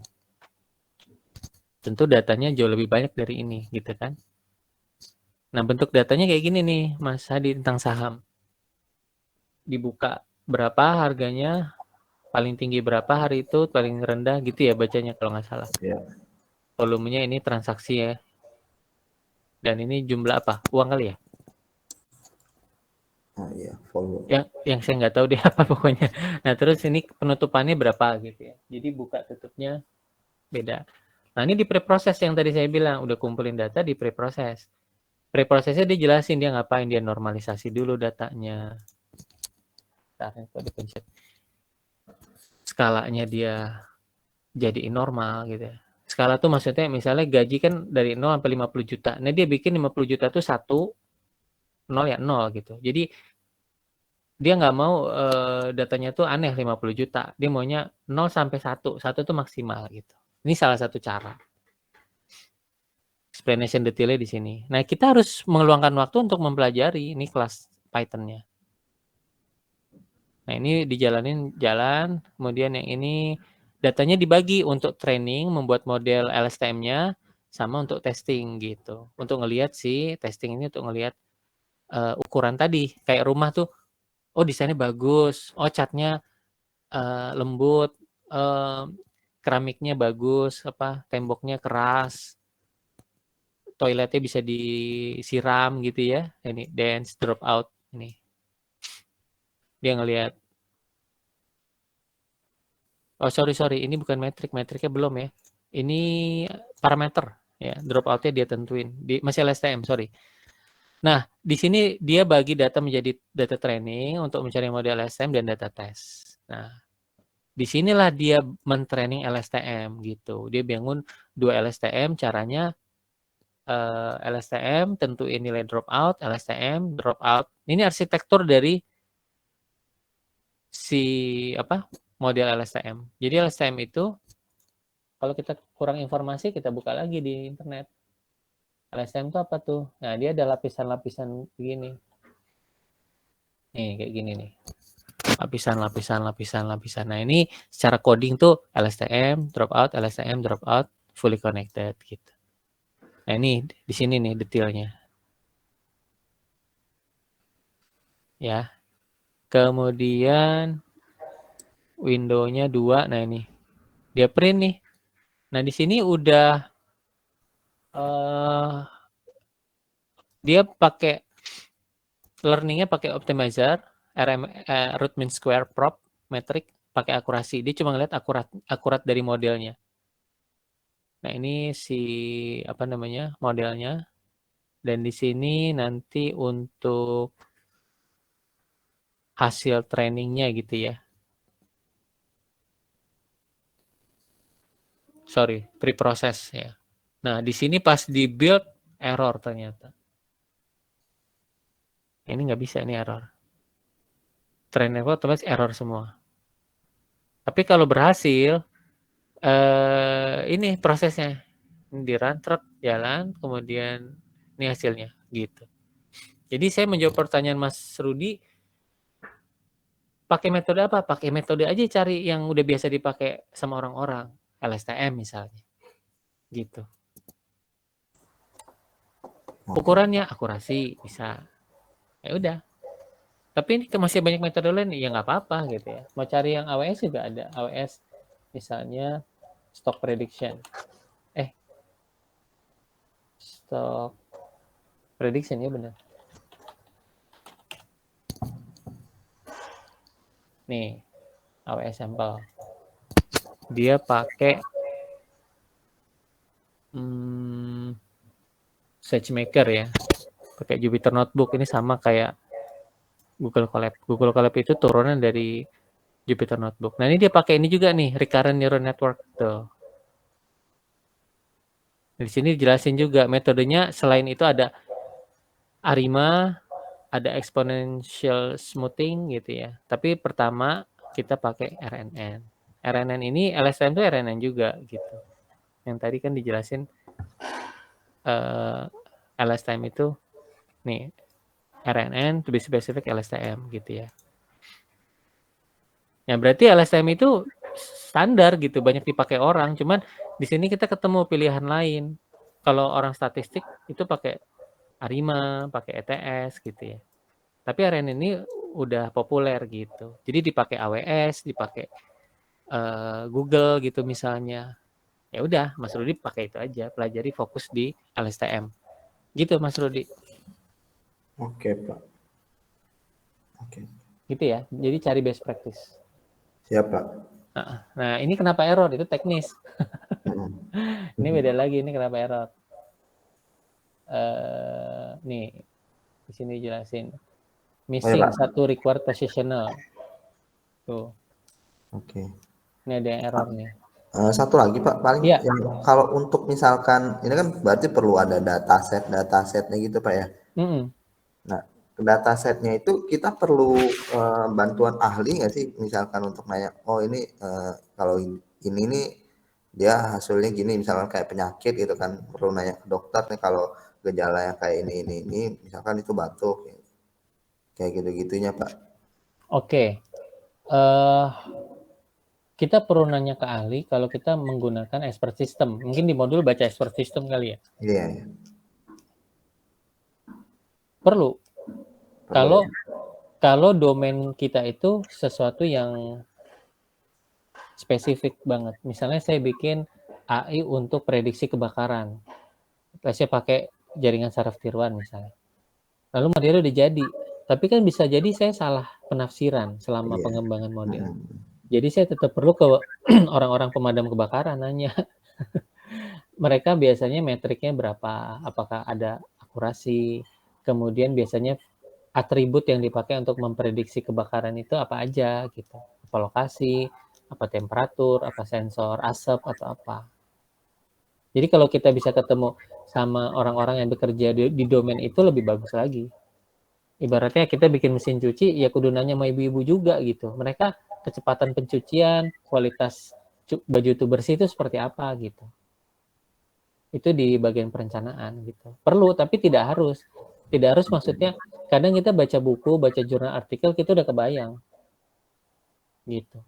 Tentu datanya jauh lebih banyak dari ini gitu kan. Nah, bentuk datanya kayak gini nih, Mas Hadi, tentang saham. Dibuka berapa harganya, paling tinggi berapa hari itu, paling rendah gitu ya bacanya kalau nggak salah. Iya. Volumenya ini transaksi ya. Dan ini jumlah apa? Uang kali ya? Oh iya, follow. Yang saya nggak tahu deh apa pokoknya. Nah, terus ini penutupannya berapa gitu ya. Jadi buka tutupnya beda. Nah, ini di preproses yang tadi saya bilang, udah kumpulin data di preproses. Preprosesnya dia jelasin dia ngapain, dia normalisasi dulu datanya. Kok dipencet. Skalanya dia jadiin normal gitu ya. Skala tuh maksudnya misalnya gaji kan dari 0 sampai 50 juta. Nah, dia bikin 50 juta tuh 1, 0 ya 0 gitu. Jadi dia nggak mau datanya tuh aneh 50 juta. Dia maunya 0 sampai 1. 1 tuh maksimal gitu. Ini salah satu cara. Explanation detailnya di sini. Nah, kita harus mengeluangkan waktu untuk mempelajari ini kelas Python-nya. Nah, ini dijalanin jalan, kemudian yang ini datanya dibagi untuk training, membuat model LSTM-nya, sama untuk testing gitu. Untuk ngelihat sih, testing ini untuk ngelihat ukuran tadi. Kayak rumah tuh, oh desainnya bagus, oh catnya lembut, keramiknya bagus, temboknya keras, toiletnya bisa disiram gitu ya. Ini dance dropout ini. Dia ngelihat. Oh sorry, ini bukan metriknya belum ya. Ini parameter ya, dropoutnya dia tentuin. Masih LSTM, sorry. Nah, di sini dia bagi data menjadi data training untuk mencari model LSTM dan data test. Nah, disinilah dia mentraining LSTM gitu. Dia bangun 2 LSTM, caranya LSTM tentuin nilai dropout, LSTM dropout. Ini arsitektur dari si model LSTM. Jadi LSTM itu kalau kita kurang informasi kita buka lagi di internet. LSTM itu apa tuh? Nah, dia ada lapisan-lapisan begini. Nih, kayak gini nih. Lapisan. Nah, ini secara coding tuh LSTM, dropout, fully connected gitu. Nah, ini di sini nih detailnya. Ya. Kemudian window-nya 2. Nah, ini. Dia print nih. Nah, di sini udah Dia pakai learning-nya pakai optimizer, root mean square prop, metrik, pakai akurasi. Dia cuma ngeliat akurat dari modelnya. Nah, ini modelnya. Dan di sini nanti untuk hasil trainingnya gitu ya. Sorry, pre-process ya. Nah, di sini pas di build error ternyata. Ini nggak bisa, ini error. Train otomatis error semua. Tapi kalau berhasil, ini prosesnya. Ini di run truk, jalan, kemudian ini hasilnya gitu. Jadi saya menjawab pertanyaan Mas Rudi, pakai metode apa? Pakai metode aja, cari yang udah biasa dipakai sama orang-orang, LSTM misalnya. Gitu. Ukurannya akurasi bisa. Ya udah. Tapi ini masih banyak metode lain, ya nggak apa-apa gitu ya. Mau cari yang AWS juga ada. AWS misalnya stock prediction. Stock prediction ya benar. Nih, AWS sampel. Dia pakai SageMaker ya. Pakai Jupyter Notebook, ini sama kayak Google Colab. Google Colab itu turunan dari Jupyter Notebook. Nah, ini dia pakai ini juga nih, Recurrent Neural Network tuh. Di sini dijelasin juga metodenya, selain itu ada ARIMA, ada exponential smoothing gitu ya. Tapi pertama kita pakai RNN. RNN ini LSTM itu RNN juga gitu. Yang tadi kan dijelasin LSTM itu nih RNN, to be specific LSTM gitu ya. Ya berarti LSTM itu standar gitu, banyak dipakai orang. Cuman di sini kita ketemu pilihan lain. Kalau orang statistik itu pakai ARIMA, pakai ETS gitu ya. Tapi RNN ini udah populer gitu. Jadi dipakai AWS, dipakai Google gitu misalnya. Ya udah, Mas Rudi pakai itu aja, pelajari fokus di LSTM. Gitu Mas Rudi. Oke, Pak. Oke. Gitu ya. Jadi cari best practice. Siap, Pak. Nah, ini kenapa error? Itu teknis. Ini beda lagi, ini kenapa error? Nih, di sini jelasin. Missing satu required positional. Tuh. Oke. Ini ada yang error nih. Satu lagi Pak, paling ya. yang kalau untuk misalkan ini kan berarti perlu ada datasetnya gitu Pak ya. Nah, datasetnya itu kita perlu bantuan ahli nggak sih, misalkan untuk nanya, oh ini kalau ini nih dia hasilnya gini, misalkan kayak penyakit gitu kan, perlu nanya ke dokter nih kalau gejala yang kayak ini misalkan itu batuk kayak gitu-gitunya Pak. Oke. Kita perlu nanya ke ahli kalau kita menggunakan expert system. Mungkin di modul baca expert system kali ya. Iya. Perlu. Kalau domain kita itu sesuatu yang spesifik banget. Misalnya saya bikin AI untuk prediksi kebakaran. Saya pakai jaringan saraf tiruan misalnya. Lalu modelnya udah jadi. Tapi kan bisa jadi saya salah penafsiran selama pengembangan model. Jadi saya tetap perlu ke orang-orang pemadam kebakaran nanya. Mereka biasanya metriknya berapa? Apakah ada akurasi? Kemudian biasanya atribut yang dipakai untuk memprediksi kebakaran itu apa aja gitu. Apa lokasi, apa temperatur, apa sensor, asap atau apa. Jadi kalau kita bisa ketemu sama orang-orang yang bekerja di domain itu lebih bagus lagi. Ibaratnya kita bikin mesin cuci, ya kudu nanya sama ibu-ibu juga gitu. Mereka kecepatan pencucian, kualitas baju itu bersih itu seperti apa gitu. Itu di bagian perencanaan gitu. Perlu, tapi tidak harus. Tidak harus maksudnya, kadang kita baca buku, baca jurnal artikel, kita udah kebayang. Gitu.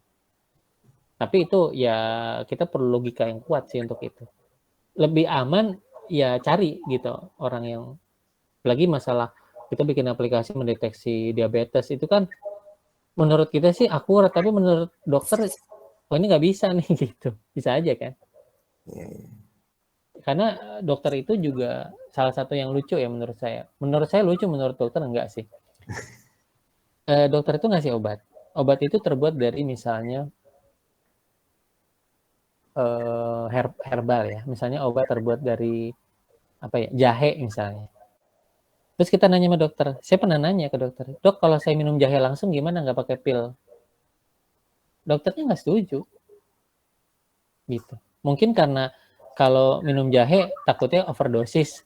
Tapi itu ya kita perlu logika yang kuat sih untuk itu. Lebih aman ya cari gitu orang yang, lagi masalah kita bikin aplikasi mendeteksi diabetes itu kan menurut kita sih akurat, tapi menurut dokter oh ini nggak bisa nih gitu. Bisa aja kan. Karena dokter itu juga salah satu yang lucu ya menurut saya. Menurut saya lucu, menurut dokter enggak sih. Dokter itu ngasih obat. Obat itu terbuat dari misalnya herbal ya. Misalnya obat terbuat dari apa ya, jahe misalnya. Terus kita nanya sama dokter. Saya pernah nanya ke dokter, dok kalau saya minum jahe langsung gimana nggak pakai pil? Dokternya nggak setuju. Gitu. Mungkin karena kalau minum jahe takutnya overdosis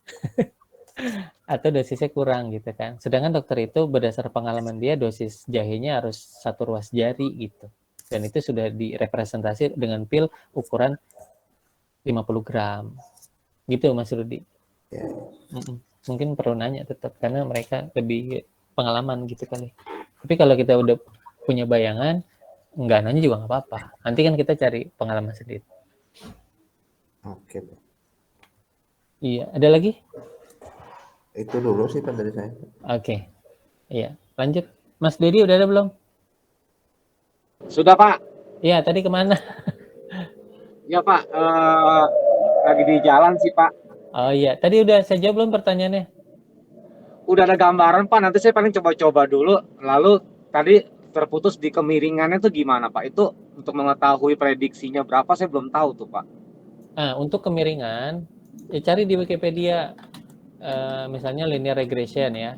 atau dosisnya kurang gitu kan. Sedangkan dokter itu berdasar pengalaman dia dosis jahenya harus 1 ruas jari gitu. Dan itu sudah direpresentasi dengan pil ukuran 50 gram. Gitu Mas Rudi. Ya. Mungkin perlu nanya tetap karena mereka lebih pengalaman gitu kali. Tapi kalau kita udah punya bayangan, nggak nanya juga nggak apa-apa. Nanti kan kita cari pengalaman sendiri. Oke, Pak. Iya, ada lagi? Itu dulu sih Pak dari saya. Oke. Iya, lanjut. Mas Dedi udah ada belum? Sudah Pak. Iya, tadi kemana? Ya Pak, lagi di jalan sih Pak. Oh iya, tadi udah saya jawab belum pertanyaannya? Udah ada gambaran Pak, nanti saya paling coba-coba dulu. Lalu tadi terputus di kemiringannya tuh gimana Pak? Itu untuk mengetahui prediksinya berapa saya belum tahu tuh Pak. Nah, untuk kemiringan, ya cari di Wikipedia. Misalnya linear regression ya.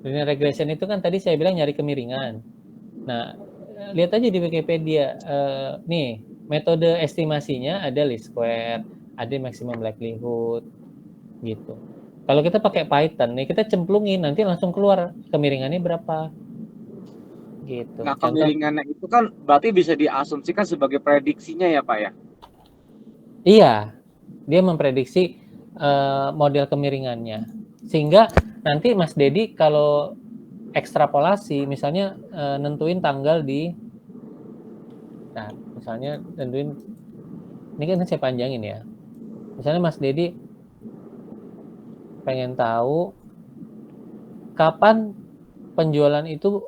Linear regression itu kan tadi saya bilang nyari kemiringan. Nah, lihat aja di Wikipedia. Nih, metode estimasinya ada least square, ada maximum likelihood, gitu. Kalau kita pakai Python nih, kita cemplungin nanti langsung keluar kemiringannya berapa. Gitu. Nah, kemiringannya itu kan berarti bisa diasumsikan sebagai prediksinya ya Pak ya? Iya, dia memprediksi model kemiringannya. Sehingga nanti Mas Dedi kalau ekstrapolasi, misalnya nentuin tanggal di, nah misalnya nentuin, ini kan saya panjangin ya. Misalnya Mas Dedi pengen tahu kapan penjualan itu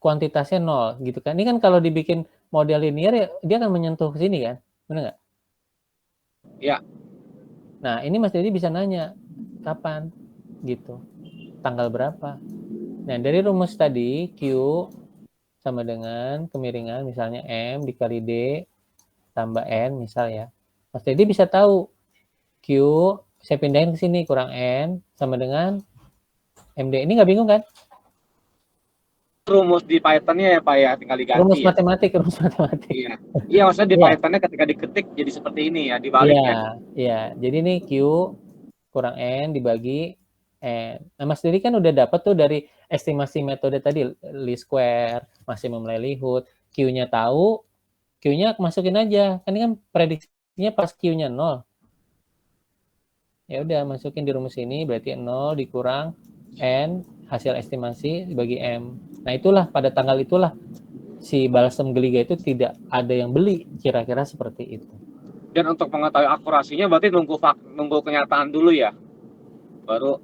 kuantitasnya 0 gitu kan. Ini kan kalau dibikin model linear ya dia akan menyentuh ke sini kan, benar nggak? Ya. Nah ini Mas Dedi bisa nanya kapan gitu, tanggal berapa. Nah dari rumus tadi Q sama dengan kemiringan misalnya M dikali D tambah N misal ya. Mas Dedi bisa tahu Q saya pindahin ke sini kurang N sama dengan MD. Ini nggak bingung kan? Rumus di Python-nya ya Pak ya, tinggal diganti Rumus ya. matematik. Iya. Iya, maksudnya di Python-nya ketika diketik jadi seperti ini ya, dibalik ya. Iya. Jadi ini Q kurang N dibagi N. Nah, Mas Dedi kan udah dapat tuh dari estimasi metode tadi least square, maximum likelihood, Q-nya tahu, Q-nya masukin aja. Kan ini kan prediksinya pas Q-nya 0. Ya udah masukin di rumus ini berarti 0 dikurang N hasil estimasi dibagi M. Nah, itulah pada tanggal itulah si balsam geliga itu tidak ada yang beli, kira-kira seperti itu. Dan untuk mengetahui akurasinya berarti nunggu kenyataan dulu ya. Baru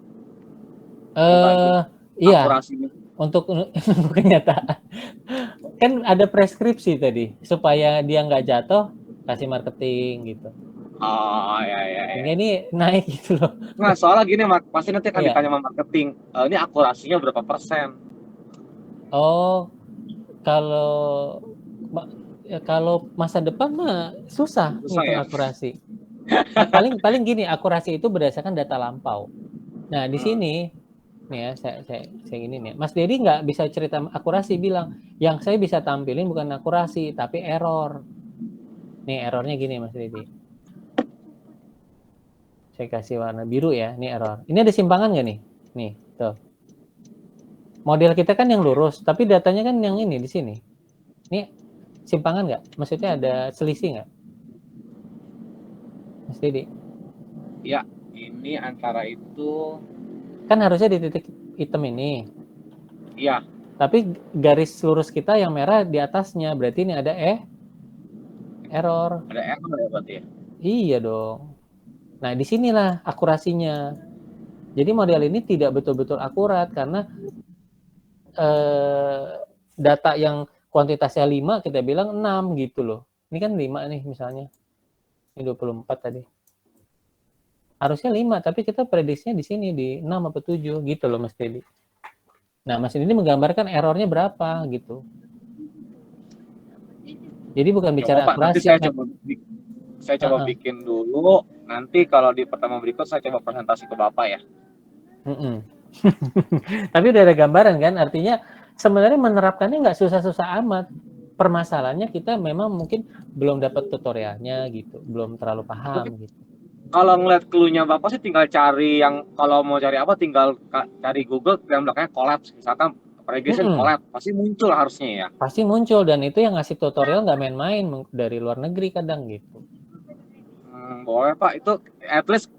iya. akurasinya. Untuk kenyataan. Kan ada preskripsi tadi supaya dia nggak jatuh kasih marketing gitu. Oh ya. Ini naik gitu loh. Nah, soalnya gini pasti nanti akan Iya. ditanya sama marketing, ini akurasinya berapa persen? Oh, kalau masa depan mah susah ngitung ya? akurasi. Paling gini, akurasi itu berdasarkan data lampau. Nah, di sini nih ya, saya gini nih. Mas Dedi nggak bisa cerita akurasi, bilang yang saya bisa tampilin bukan akurasi tapi error. Nih errornya gini Mas Dedi. Saya kasih warna biru ya, ini error. Ini ada simpangan nggak nih? Nih, tuh. Model kita kan yang lurus, tapi datanya kan yang ini di sini. Ini simpangan nggak? Maksudnya ada selisih nggak? Mas Dedi? Ya, ini antara itu. Kan harusnya di titik hitam ini. Iya. Tapi garis lurus kita yang merah di atasnya, berarti ini ada error. Ada error ya berarti ya? Iya dong. Nah, disinilah akurasinya. Jadi model ini tidak betul-betul akurat karena data yang kuantitasnya 5 kita bilang 6 gitu loh. Ini kan 5 nih misalnya. Ini 24 tadi. Harusnya 5, tapi kita prediksinya di sini di 6 atau 7 gitu loh Mas Teddy. Nah, Mas ini menggambarkan errornya berapa gitu. Jadi bukan bicara Coba Pak, nanti akurasi. saya coba bikin dulu. Nanti kalau di pertemuan berikut saya coba presentasi ke Bapak ya. Tapi udah ada gambaran kan, artinya sebenarnya menerapkannya nggak susah-susah amat. Permasalahannya kita memang mungkin belum dapat tutorialnya gitu, belum terlalu paham gitu. Kalau ngeliat clue-nya Bapak sih tinggal cari yang, kalau mau cari apa tinggal cari Google yang belakangnya collapse, misalkan regression collapse, pasti muncul harusnya ya. Pasti muncul, dan itu yang ngasih tutorial nggak main-main dari luar negeri kadang gitu. Boleh Pak, itu at least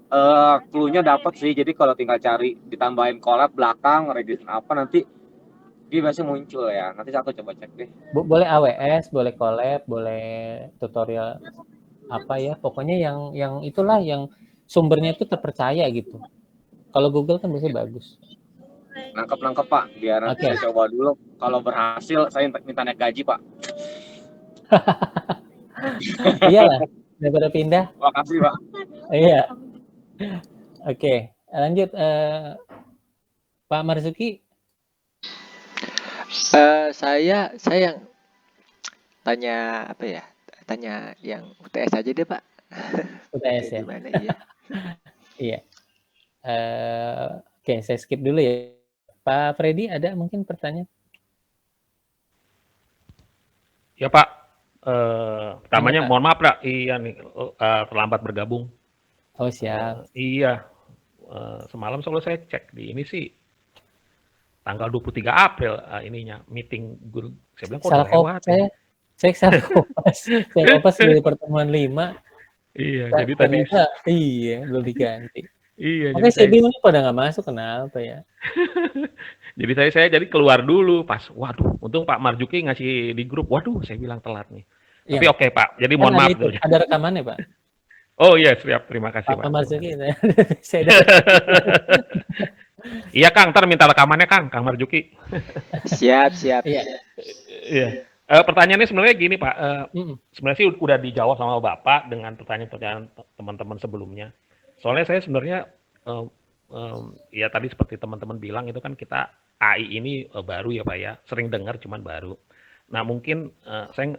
clue-nya dapat sih. Jadi kalau tinggal cari ditambahin collapse belakang regression apa, nanti dia biasanya muncul ya. Nanti aku coba cek deh. Boleh AWS, boleh collab, boleh tutorial apa ya, pokoknya yang itulah yang sumbernya itu terpercaya gitu. Kalau Google kan biasanya bagus. Nangkep Pak, biar nanti saya coba dulu. Kalau berhasil saya minta naik gaji Pak. Iyalah, daripada pindah. Makasih Pak. Iya. Oke, lanjut Pak Marzuki. Saya yang tanya apa ya? Tanya yang UTS aja deh Pak. UTS ya. Gimana ya? Iya. Oke, saya skip dulu ya. Pak Freddy ada mungkin pertanyaan? Ya Pak, pertamanya mohon maaf Pak, iya nih terlambat bergabung. Oh siap. Iya, semalam soalnya saya cek di ini sih tanggal 23 April ininya meeting guru. Saya bilang kok udah lewat. Saya salah kopas. Saya kopas dari pertemuan 5. Iya, jadi tadi iya belum diganti. Iya. Makanya saya bingung pada nggak masuk, kenapa ya? Jadi saya jadi keluar dulu pas, waduh, untung Pak Marzuki ngasih di grup, waduh, saya bilang telat nih. Iya. Tapi oke Pak, jadi mohon maaf. Ada rekamannya Pak? Oh iya, siap, terima kasih Pak. Pak Marzuki, saya Iya Kang, ntar minta rekamannya Kang Marzuki. Siap. Iya. Pertanyaannya sebenarnya gini Pak, sebenarnya sih udah dijawab sama Bapak dengan pertanyaan-pertanyaan teman-teman sebelumnya. Soalnya saya sebenarnya ya tadi seperti teman-teman bilang itu kan kita AI ini baru ya Pak ya, sering dengar cuman baru. Nah mungkin saya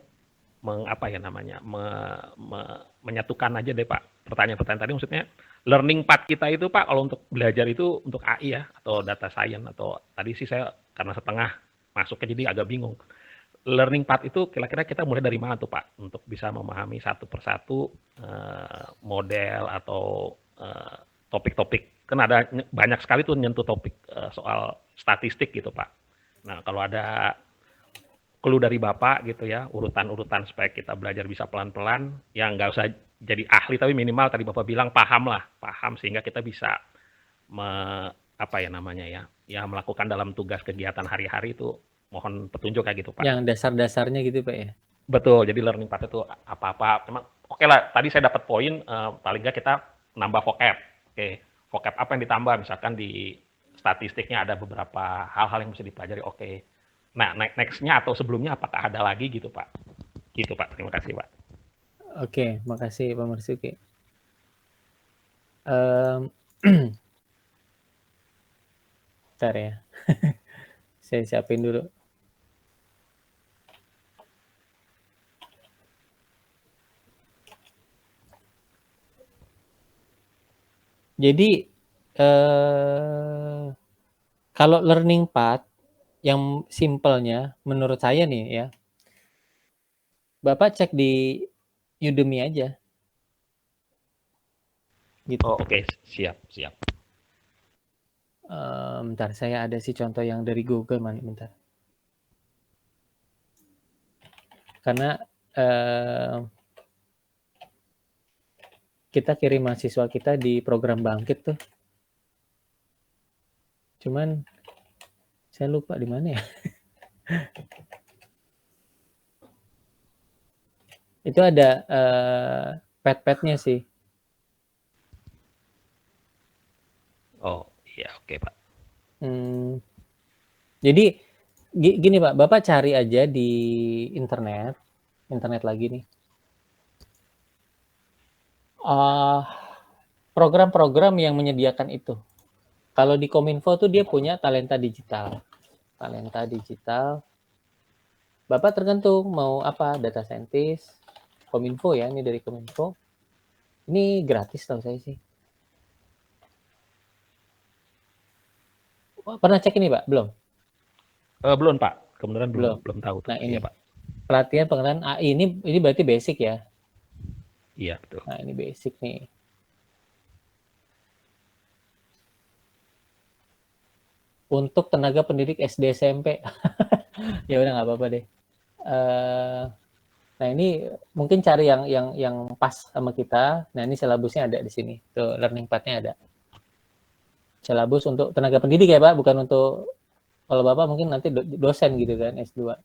menyatukan aja deh Pak pertanyaan-pertanyaan tadi, maksudnya learning path kita itu Pak kalau untuk belajar itu untuk AI ya atau data science, atau tadi sih saya karena setengah masuknya jadi agak bingung. Learning path itu kira-kira kita mulai dari mana tuh Pak untuk bisa memahami satu persatu model atau topik-topik, kan ada banyak sekali tuh nyentuh topik soal statistik gitu Pak. Nah kalau ada clue dari Bapak gitu ya, urutan-urutan supaya kita belajar bisa pelan-pelan, ya nggak usah jadi ahli tapi minimal tadi Bapak bilang paham sehingga kita bisa melakukan dalam tugas kegiatan hari-hari itu. Mohon petunjuk kayak gitu Pak. Yang dasar-dasarnya gitu Pak ya? Betul, jadi learning path itu apa-apa. Memang oke lah, tadi saya dapat poin, paling nggak kita nambah vocab. Oke, vocab apa yang ditambah, misalkan di statistiknya ada beberapa hal-hal yang bisa dipelajari, oke. Nah, next-nya atau sebelumnya apakah ada lagi gitu Pak? Gitu Pak, terima kasih Pak. Oke, makasih Pak Marzuki. Bentar ya. Saya siapin dulu. Jadi kalau learning path yang simpelnya menurut saya nih ya, Bapak cek di Udemy aja. Gitu. Oh, oke. Siap. Bentar, saya ada sih contoh yang dari Google, bentar. Karena kita kirim mahasiswa kita di program Bangkit tuh. Cuman saya lupa di mana ya. Itu ada pad-padnya sih. Oh iya, oke Pak. Jadi gini Pak, Bapak cari aja di internet lagi nih. program-program yang menyediakan itu. Kalau di Kominfo tuh dia punya Talenta Digital. Talenta Digital. Bapak tergantung mau apa, data scientist, Kominfo ya, ini dari Kominfo. Ini gratis tahu saya sih. Pernah cek ini Pak? Belum? Belum Pak, kebenaran Belum. belum tahu tuh. Nah ini Iya Pak. pelatihan pengenalan AI ini berarti basic ya. Iya betul. Nah ini basic nih. Untuk tenaga pendidik SD SMP. Ya udah nggak apa-apa deh. Nah ini mungkin cari yang pas sama kita. Nah ini silabusnya ada di sini. Tuh learning path-nya ada. Silabus untuk tenaga pendidik ya Pak, bukan untuk kalau Bapak mungkin nanti dosen gitu kan S2.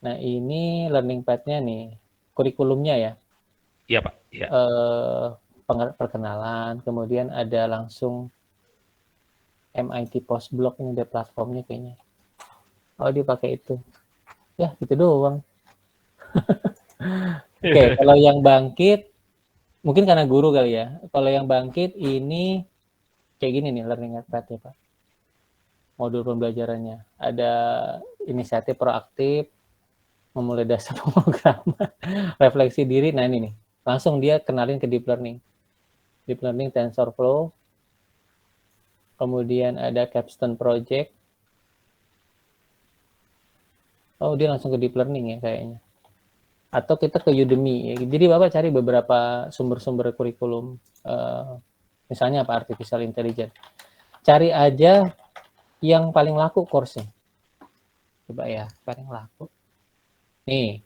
Nah ini learning path-nya nih, kurikulumnya ya. Iya Pak. Iya. Perkenalan, kemudian ada langsung MIT Postblock, ini ada platformnya kayaknya. Oh dia pakai itu. Ya gitu doang. Oke, kalau yang bangkit, mungkin karena guru kali ya. Kalau yang bangkit ini kayak gini nih learning path ya Pak. Modul pembelajarannya. Ada inisiatif proaktif, memulai dasar pemrograman, refleksi diri. Nah ini nih, langsung dia kenalin ke deep learning. Deep learning TensorFlow. Kemudian ada capstone project. Oh dia langsung ke deep learning ya kayaknya. Atau kita ke Udemy. Ya. Jadi Bapak cari beberapa sumber-sumber kurikulum. Misalnya apa? Artificial Intelligence. Cari aja yang paling laku course-nya. Coba ya, paling laku. Nih.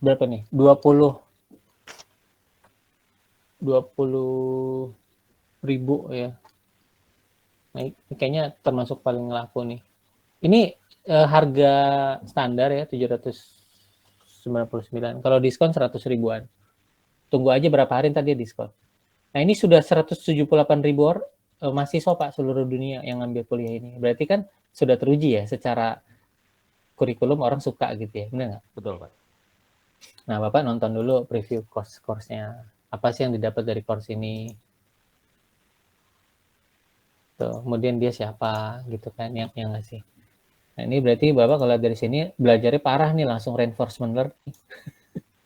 Berapa nih? 20 ribu ya. Nah, ini kayaknya termasuk paling laku nih. Ini harga standar ya 799. Kalau diskon 100 ribuan. Tunggu aja berapa hari tadi diskon. Nah ini sudah 178 ribu mahasiswa Pak seluruh dunia yang ngambil kuliah ini. Berarti kan sudah teruji ya secara kurikulum orang suka gitu ya. Benar nggak? Betul Pak. Nah Bapak nonton dulu preview course-nya. Apa sih yang didapat dari course ini? Tuh, kemudian dia siapa gitu kan yang ngasih. Nah ini berarti Bapak kalau dari sini belajarnya parah nih langsung reinforcement learning.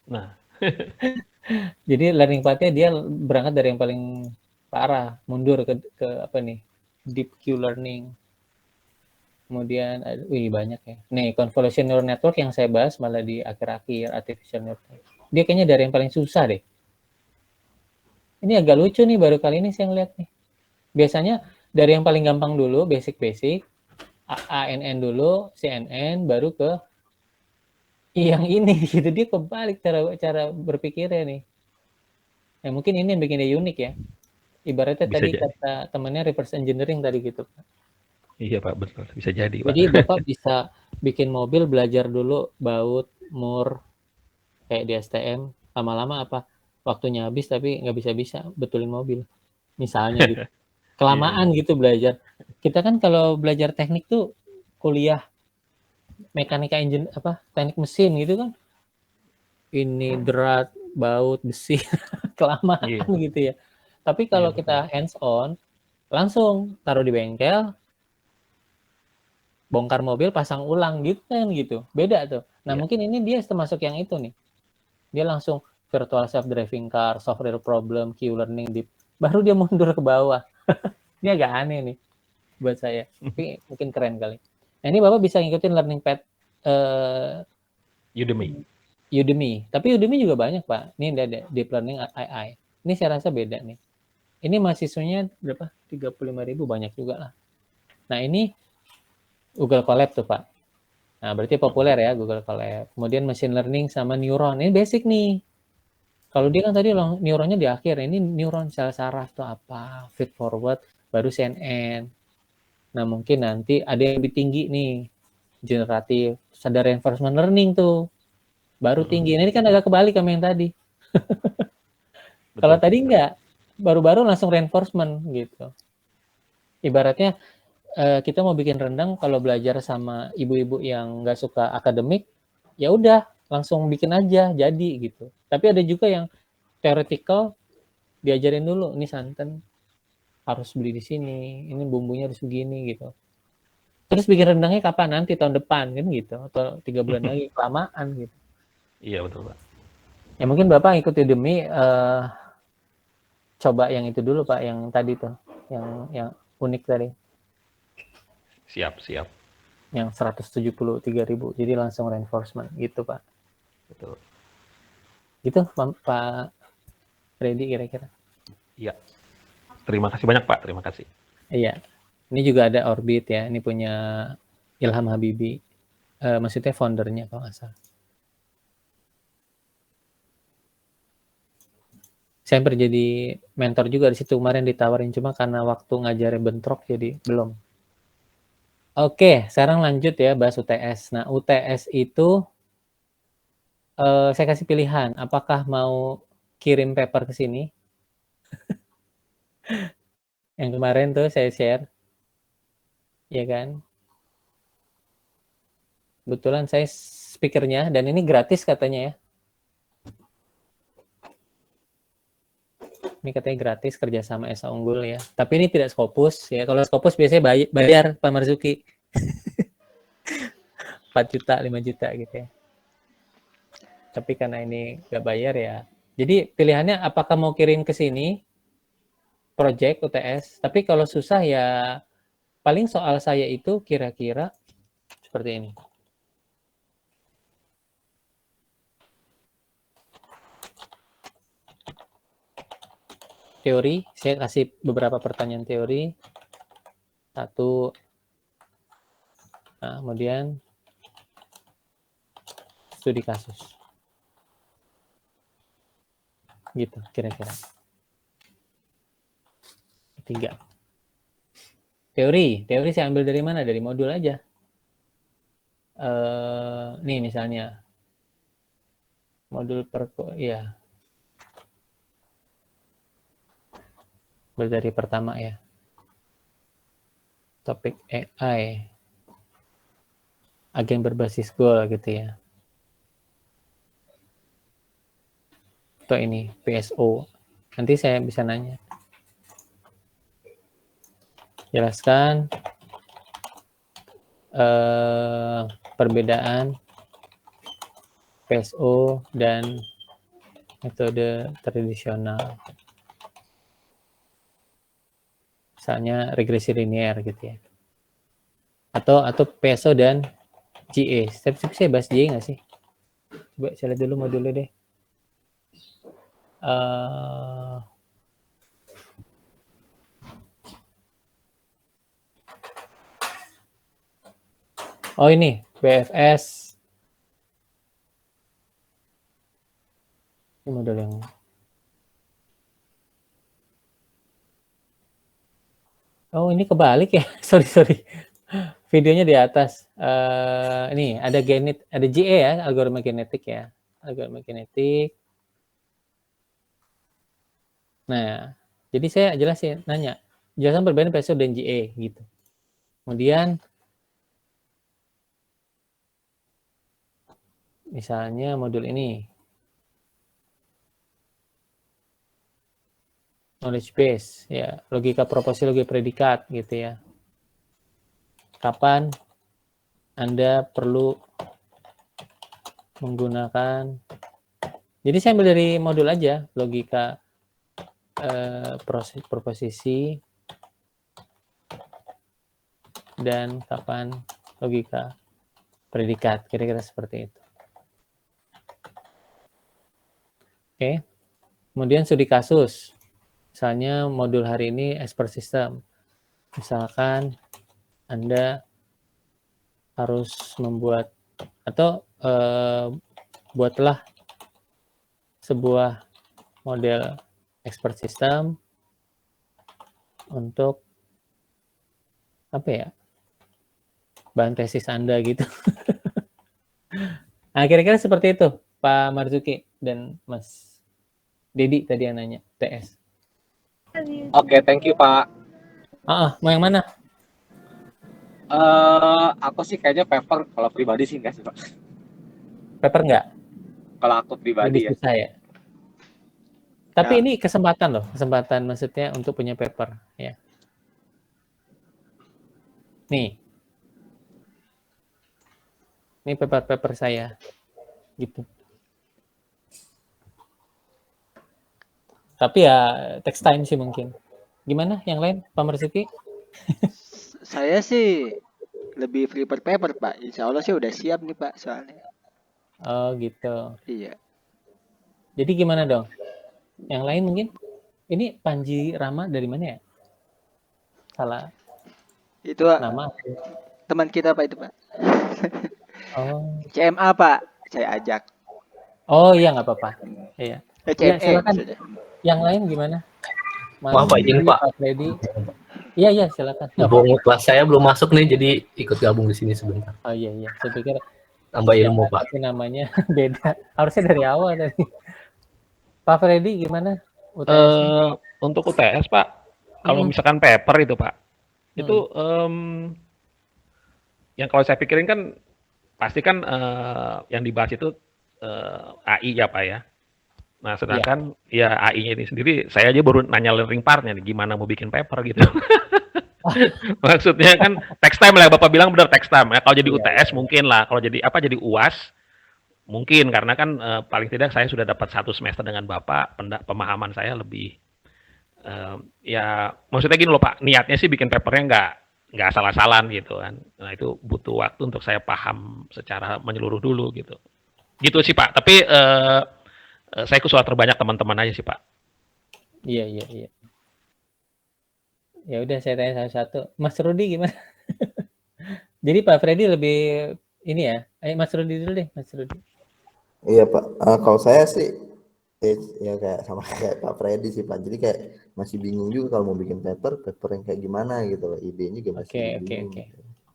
Nah. Jadi learning path-nya dia berangkat dari yang paling parah, mundur ke apa nih? Deep Q learning. Kemudian banyak ya. Nih, convolution neural network yang saya bahas malah di akhir-akhir artificial neural network. Dia kayaknya dari yang paling susah deh. Ini agak lucu nih baru kali ini saya ngeliat nih. Biasanya dari yang paling gampang dulu, basic-basic, ANN dulu, CNN, baru ke yang ini gitu. Dia kebalik cara berpikirnya nih. Nah, mungkin ini yang bikin dia unik ya. Ibaratnya Bisa tadi jadi. kata temannya reverse engineering tadi gitu. Iya Pak, betul. Bisa jadi Pak. Jadi Bapak bisa bikin mobil, belajar dulu baut, mur, kayak di STM. Lama-lama apa? Waktunya habis tapi nggak bisa-bisa betulin mobil. Misalnya gitu. Kelamaan gitu belajar. Kita kan kalau belajar teknik tuh kuliah mekanika engine teknik mesin gitu kan. Ini berat, baut, besi, kelamaan gitu ya. Tapi kalau kita hands on, langsung taruh di bengkel, bongkar mobil, pasang ulang gitu kan gitu. Beda tuh. Nah mungkin ini dia termasuk yang itu nih. Dia langsung virtual self-driving car, software problem, Q learning, deep. Baru dia mundur ke bawah. Ini agak aneh nih buat saya. Tapi mungkin keren kali. Nah ini Bapak bisa ngikutin learning path Udemy. Tapi Udemy juga banyak Pak. Ini ada deep learning AI. Ini saya rasa beda nih. Ini mahasiswanya berapa? 35.000 banyak juga lah. Nah ini Google Colab tuh Pak. Nah berarti populer ya Google Colab. Kemudian machine learning sama neuron. Ini basic nih. Kalau dia kan tadi neuronnya di akhir. Ini neuron sel saraf tuh apa? Feed forward. Baru CNN. Nah mungkin nanti ada yang lebih tinggi nih. Generatif. Ada reinforcement learning tuh. Baru tinggi. Nah, ini kan agak kebalik sama yang tadi. Kalau tadi enggak. Baru-baru langsung reinforcement gitu. Ibaratnya kita mau bikin rendang kalau belajar sama ibu-ibu yang nggak suka akademik, ya udah langsung bikin aja jadi gitu. Tapi ada juga yang theoretical diajarin dulu, ini santan harus beli di sini, ini bumbunya harus begini gitu. Terus bikin rendangnya kapan? Nanti tahun depan kan gitu, atau 3 bulan lagi, kelamaan gitu. Iya betul Pak. Ya mungkin Bapak ikut Udemy, coba yang itu dulu Pak, yang tadi tuh, yang unik tadi, Siap. yang 173.000, jadi langsung reinforcement gitu Pak. Betul. Gitu Pak Freddy kira-kira. Iya. Terima kasih banyak Pak. Terima kasih. Iya. Ini juga ada Orbit ya. Ini punya Ilham Habibie. Maksudnya foundernya kalau nggak salah. Saya jadi mentor juga di situ, kemarin ditawarin, cuma karena waktu ngajarnya bentrok jadi belum. Oke, sekarang lanjut ya bahas UTS. Nah, UTS itu saya kasih pilihan, apakah mau kirim paper ke sini? Yang kemarin tuh saya share. Ya kan? Kebetulan saya speakernya, dan ini gratis katanya ya. Ini katanya gratis kerjasama Esa Unggul ya. Tapi ini tidak Scopus ya. Kalau Scopus biasanya bayar Pak Marzuki. 4 juta, 5 juta gitu ya. Tapi karena ini nggak bayar ya. Jadi pilihannya apakah mau kirim ke sini project UTS. Tapi kalau susah ya paling soal saya itu kira-kira seperti ini. Teori, saya kasih beberapa pertanyaan teori. Satu, nah, kemudian studi kasus. Gitu, kira-kira. Tiga. Teori saya ambil dari mana? Dari modul aja. Nih misalnya. Modul ya. Dari pertama ya. Topik AI. Agen berbasis goal gitu ya. Atau ini PSO. Nanti saya bisa nanya. Jelaskan perbedaan PSO dan metode tradisional. Misalnya regresi linear gitu ya. Atau PSO dan GA. Tapi saya bahas GA nggak sih? Coba saya lihat dulu modulnya deh. Oh ini BFS. Ini modul yang oh ini kebalik ya. sorry. Videonya di atas. Ini ada ada GA ya, algoritma genetik ya. Algoritma genetik. Nah, jadi saya jelasin, nanya. Jelasan perbedaan PSO dan GA gitu. Kemudian misalnya modul ini. Knowledge base, ya, logika proposisi, logika predikat gitu ya. Kapan Anda perlu menggunakan, jadi saya ambil dari modul aja, logika proposisi dan kapan logika predikat, kira-kira seperti itu. Oke, kemudian studi kasus. Misalnya modul hari ini expert system. Misalkan Anda harus membuat atau buatlah sebuah model expert system untuk apa ya? Bahan tesis Anda gitu. Nah, kira-kira seperti itu, Pak Marzuki dan Mas Dedi tadi yang nanya, TS. Oke, thank you Pak. Mau yang mana? Aku sih kayaknya paper, kalau pribadi sih enggak sih Pak. Paper enggak? Kalau aku pribadi Lebih ya. susah ya. Tapi Ya. ini kesempatan loh, kesempatan maksudnya untuk punya paper ya. Nih. Ini paper saya gitu. Tapi ya text time sih mungkin. Gimana yang lain, Pak Marzuki? Saya sih lebih prefer paper, Pak. Insya Allah sih udah siap nih, Pak, soalnya. Oh gitu. Iya. Jadi gimana dong? Yang lain mungkin? Ini Panji Rama dari mana ya? Salah Itu nama. teman kita, Pak, itu, Pak. Oh. CMA, Pak. Saya ajak. Oh iya nggak apa-apa. Iya. Ya CME silakan. maksudnya. Yang lain gimana? Mas Maaf Pak, izin Pak. Pak Freddy. Iya silakan. Nggak Hubung apa-apa. kelas saya belum masuk nih, jadi ikut gabung di sini sebentar. Oh iya. Saya pikir Tambah ilmu siapa, Pak. tapi namanya beda. Harusnya dari awal tadi. Pak Freddy gimana? UTS? Untuk UTS Pak, kalau misalkan paper itu Pak, itu yang kalau saya pikirin kan pasti kan yang dibahas itu AI ya Pak ya. Nah sedangkan ya AI-nya ini sendiri, saya aja baru nanya learning part-nya nih, gimana mau bikin paper gitu. Maksudnya kan text time lah, Bapak bilang benar text time ya. Kalau jadi UTS mungkin lah, kalau jadi jadi UAS mungkin, karena kan paling tidak saya sudah dapat 1 semester dengan Bapak, pemahaman saya lebih ya maksudnya gini loh Pak, niatnya sih bikin papernya nggak salah-salah gitu kan. Nah itu butuh waktu untuk saya paham secara menyeluruh dulu gitu. Gitu sih Pak. Tapi saya ikut soal terbanyak teman-teman aja sih Pak. Iya. Ya udah saya tanya satu-satu. Mas Rudi gimana? Jadi Pak Freddy lebih ini ya. Ayo Mas Rudi dulu deh, Mas Rudi. Iya Pak, kalau saya sih ya kayak sama kayak Pak Freddy sih Pak. Jadi kayak masih bingung juga kalau mau bikin paper yang kayak gimana gitu loh. Idenya juga masih bingung. Oke.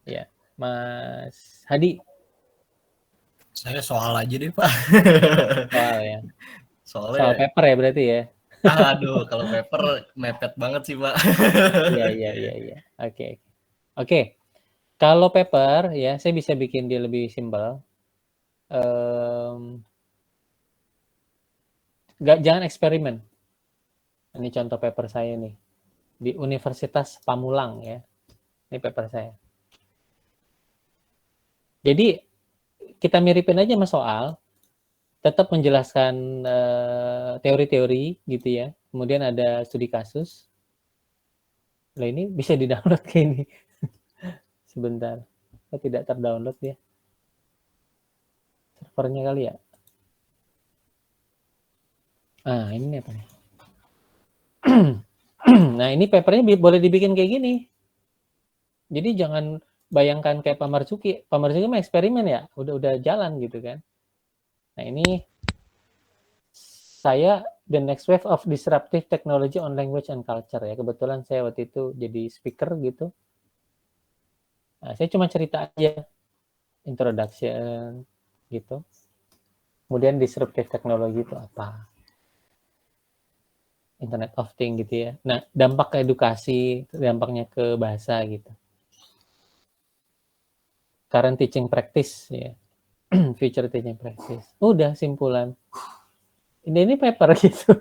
Ya, Mas Hadi. Saya soal aja deh Pak. Soal ya. Soal paper ya berarti ya. Aduh, kalau paper mepet banget sih Pak. Iya. Oke. Kalau paper ya, saya bisa bikin dia lebih simpel. Jangan eksperimen. Ini contoh paper saya nih di Universitas Pamulang ya. Ini paper saya. Jadi kita miripin aja sama soal, tetap menjelaskan teori-teori gitu ya. Kemudian ada studi kasus. Nah ini bisa di-download kayak ini. Sebentar. Kok tidak terdownload ya? Servernya kali ya? Ini apa nih? Nah, ini papernya boleh dibikin kayak gini. Jadi jangan bayangkan kayak Pak Marzuki. Pak Marzuki mah eksperimen ya, udah jalan gitu kan. Nah, ini saya the next wave of disruptive technology on language and culture ya. Kebetulan saya waktu itu jadi speaker gitu. Nah, saya cuma cerita aja introduction gitu. Kemudian disruptive technology itu apa? Internet of Things gitu ya. Nah, dampak ke edukasi, dampaknya ke bahasa gitu. Current teaching practice ya. Future teaching practice. Udah simpulan. Ini paper gitu.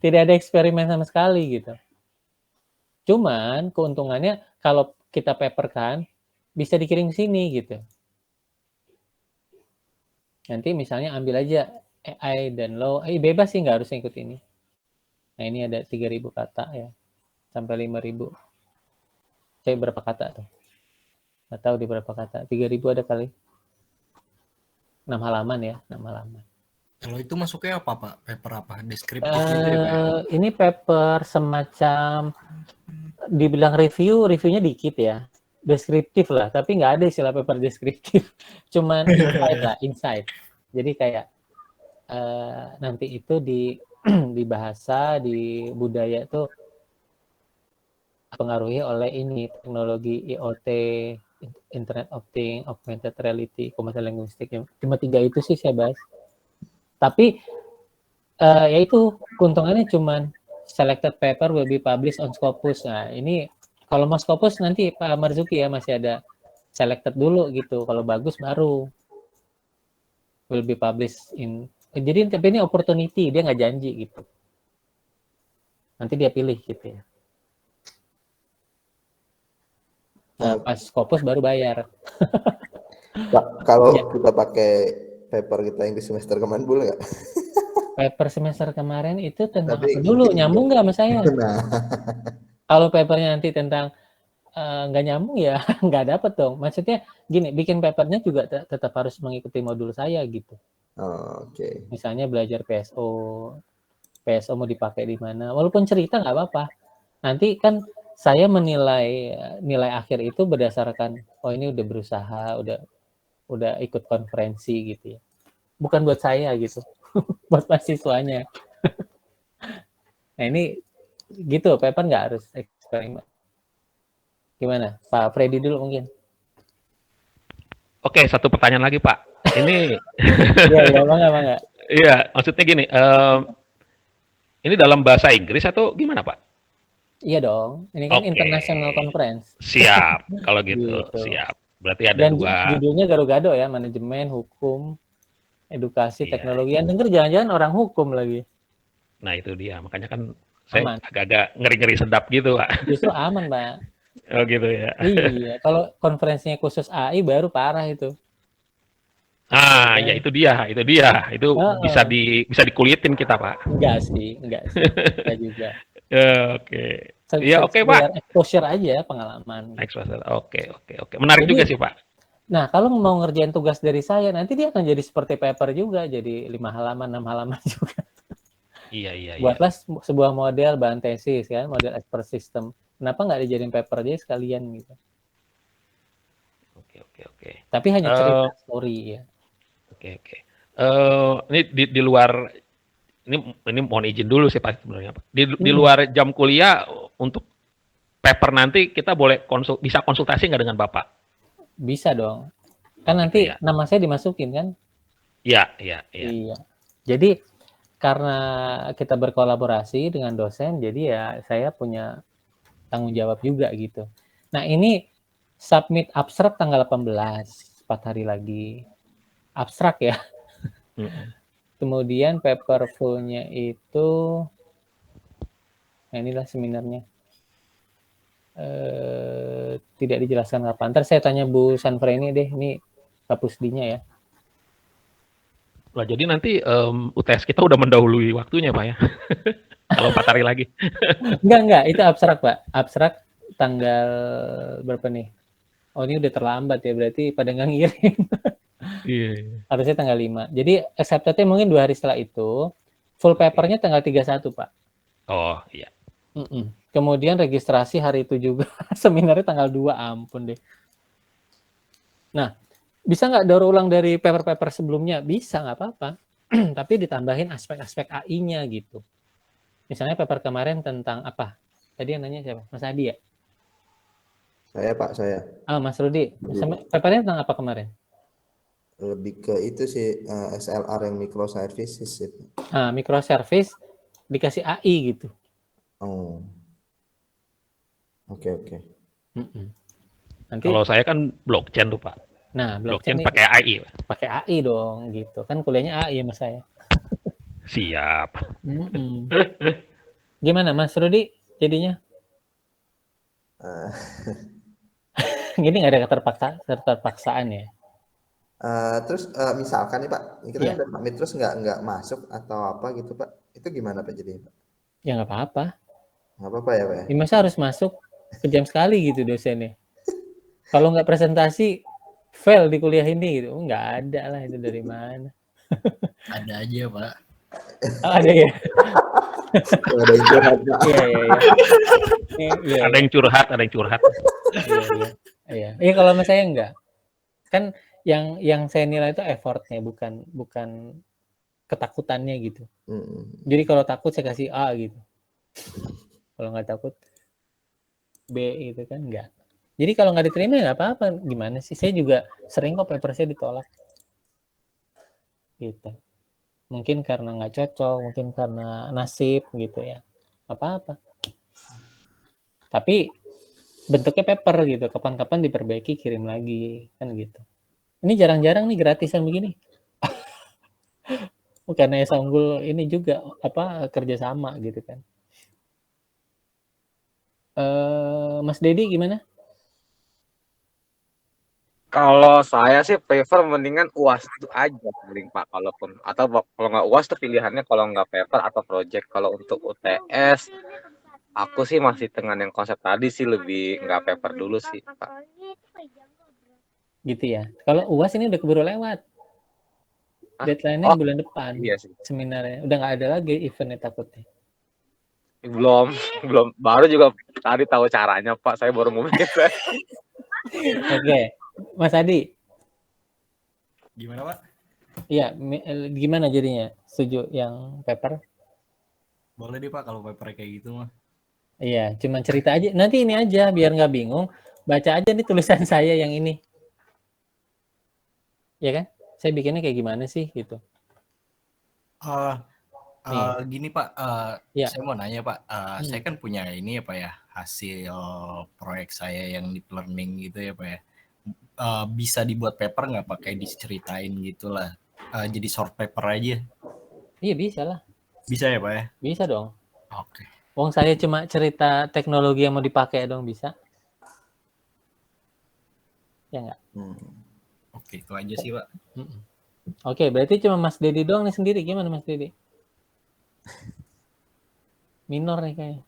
Tidak ada eksperimen sama sekali gitu. Cuman keuntungannya kalau kita paper kan bisa dikirim ke sini gitu. Nanti misalnya ambil aja AI dan law, bebas sih nggak harus ikut ini. Nah ini ada 3.000 kata ya, sampai 5.000. Saya berapa kata tuh? Nggak tahu di berapa kata. 3.000 ada kali. 6 halaman ya, 6 halaman. Kalau itu masuknya apa Pak? Paper apa? Deskriptif gitu ya Pak? Ini paper semacam dibilang reviewnya dikit ya. Deskriptif lah, tapi nggak ada istilah paper deskriptif. Cuman insight. Jadi kayak nanti itu di bahasa, di budaya tuh pengaruhi oleh ini teknologi IoT, Internet of Things, augmented reality, komunikasi linguistik. Cuma 3 itu sih saya bahas. Tapi ya itu keuntungannya cuman selected paper will be published on Scopus. Nah ini kalau mau Scopus nanti Pak Marzuki ya masih ada selected dulu gitu. Kalau bagus baru. will be published in. Jadi tapi ini opportunity, dia nggak janji gitu. Nanti dia pilih gitu ya. Nah, pas Scopus baru bayar. Pak, kalau Ya. kita pakai paper kita yang di semester kemarin boleh nggak? Paper semester kemarin itu tentang Tapi apa dulu? mungkin Nyambung nggak sama saya? Nah, Kalau papernya nanti tentang nggak nyambung ya nggak dapet dong. Maksudnya gini, bikin papernya juga tetap harus mengikuti modul saya gitu. oke. Misalnya belajar PSO mau dipakai di mana. Walaupun cerita nggak apa-apa. Nanti kan saya menilai nilai akhir itu berdasarkan oh ini udah berusaha, udah ikut konferensi gitu ya. Bukan buat saya gitu, buat mahasiswanya. Nah ini gitu, paper nggak harus eksperimen. Gimana? Pak Freddy dulu mungkin. Oke, satu pertanyaan lagi Pak. Ini Iya, bangga. iya, maksudnya gini, ini dalam bahasa Inggris atau gimana Pak? Iya dong, ini kan Oke. international conference. Siap, kalau gitu, Gitu. siap. Berarti ada Dan dua. judulnya gado-gado ya, manajemen, hukum, edukasi, Iya. teknologi. Yang denger jangan-jangan orang hukum lagi. Nah itu dia, makanya kan saya Aman. agak-agak ngeri-ngeri sedap gitu Pak. Justru aman, Pak. Oh gitu ya. Iya, kalau konferensinya khusus AI baru parah itu. Ah, ya itu dia, itu dia. Itu Heeh. bisa dikulitin kita Pak. Enggak sih. Enggak juga. Oke. Iya oke Pak. Sekedar exposure aja pengalaman. Exposure. Oke. Menarik Jadi, juga sih Pak. nah, kalau mau ngerjain tugas dari saya, nanti dia akan jadi seperti paper juga, jadi 5 halaman, 6 halaman juga. Iya. Buatlah sebuah model bahan tesis kan, model expert system. Kenapa nggak dijadiin paper aja sekalian gitu? Oke. Tapi hanya cerita story ya. Oke. Ini di luar ini mohon izin dulu sih Pak sebenarnya Pak. Di luar jam kuliah untuk paper nanti kita boleh bisa konsultasi nggak dengan Bapak? Bisa dong. Kan nanti ya. nama saya dimasukin kan? Iya. Jadi karena kita berkolaborasi dengan dosen, jadi ya saya punya tanggung jawab juga gitu. Nah ini submit abstrak tanggal 18, 4 hari lagi. Abstrak ya. Kemudian paper full-nya itu, nah inilah seminarnya. Tidak dijelaskan kapan. Ntar saya tanya Bu Sanfreni deh, ini Kapusdinya ya. Nah, jadi nanti UTS kita udah mendahului waktunya Pak ya. Kalau 4 hari lagi. Enggak, itu abstrak Pak. Abstrak tanggal berapa nih? Oh ini udah terlambat ya, berarti pada nggak ngirim. Iya. Harusnya tanggal 5. Jadi accepted-nya mungkin 2 hari setelah itu. Full papernya tanggal 31 Pak. Oh iya. Kemudian registrasi hari itu juga. Seminarnya tanggal 2, ampun deh. Nah, bisa nggak daur ulang dari paper-paper sebelumnya? Bisa, nggak apa-apa. Tapi ditambahin aspek-aspek AI-nya gitu. Misalnya paper kemarin tentang apa? Tadi yang nanya siapa? Mas Adi ya? Saya Pak, saya. Mas Rudi. Papernya tentang apa kemarin? Lebih ke itu sih SLR yang microservices itu. Microservice dikasih AI gitu. Oh. Oke. Nanti, kalau saya kan blockchain tuh Pak. Nah, blockchain pakai AI. Pakai AI dong gitu. Kan kuliahnya AI Mas saya. Siap. Gimana Mas Rudi jadinya? Gini nggak ada keterpaksaan ya? Terus misalkan nih Pak, kita kan udah pamit terus nggak masuk atau apa gitu Pak, itu gimana Pak jadinya Pak? Ya nggak apa-apa. Nggak apa-apa ya Pak ya? Masa harus masuk kejam sekali gitu dosennya. Kalau nggak presentasi, fail di kuliah ini gitu. Nggak ada lah, itu dari mana? Ada aja Pak. Ada ya? Ada yang curhat Pak. Iya. Ada yang curhat. Iya. Kalau sama saya enggak. Kan yang saya nilai itu effortnya, bukan ketakutannya gitu. Jadi kalau takut saya kasih A gitu. Kalau nggak takut B gitu kan enggak. Jadi kalau nggak diterima ya nggak apa-apa. Gimana sih? Saya juga sering kok paper saya ditolak. Gitu. Mungkin karena nggak cocok, mungkin karena nasib gitu ya. Apa-apa. Tapi bentuknya paper gitu. Kapan-kapan diperbaiki, kirim lagi kan gitu. Ini jarang-jarang nih gratisan begini. Bukannya Unggul ini juga apa kerjasama gitu kan. Mas Dedi gimana? Kalau saya sih prefer mendingan UAS itu aja paling Pak, kalaupun atau kalau nggak UAS tuh pilihannya kalau nggak paper atau project. Kalau untuk UTS, aku sih masih dengan yang konsep tadi sih, lebih nggak paper dulu sih Pak. Gitu ya. Kalau UAS ini udah keburu lewat. Ah, Deadline-nya oh bulan depan. iya sih. Seminarnya udah nggak ada lagi eventnya takutnya. Belum, baru juga tadi tahu caranya Pak, saya baru mau bikin. Oke, Mas Adi, Gimana Pak? iya gimana jadinya? Setuju yang paper? Boleh deh Pak kalau paper kayak gitu mah. Iya, cuma cerita aja. Nanti ini aja biar nggak bingung, baca aja nih tulisan saya yang ini. Ya kan? Saya bikinnya kayak gimana sih gitu. Gini Pak, Ya. saya mau nanya Pak, saya Hmm. kan punya ini ya Pak ya, hasil proyek saya yang deep learning gitu ya Pak ya. Bisa dibuat paper nggak pakai diceritain gitu lah, jadi short paper aja. Iya bisa lah, Bisa ya Pak ya? bisa dong. Oke. Wong saya cuma cerita teknologi yang mau dipakai dong bisa. Ya nggak? Oke, itu aja sih Pak. Mm-mm. Oke, berarti cuma Mas Dedi doang nih sendiri. Gimana Mas Dedi? Minor nih kayaknya.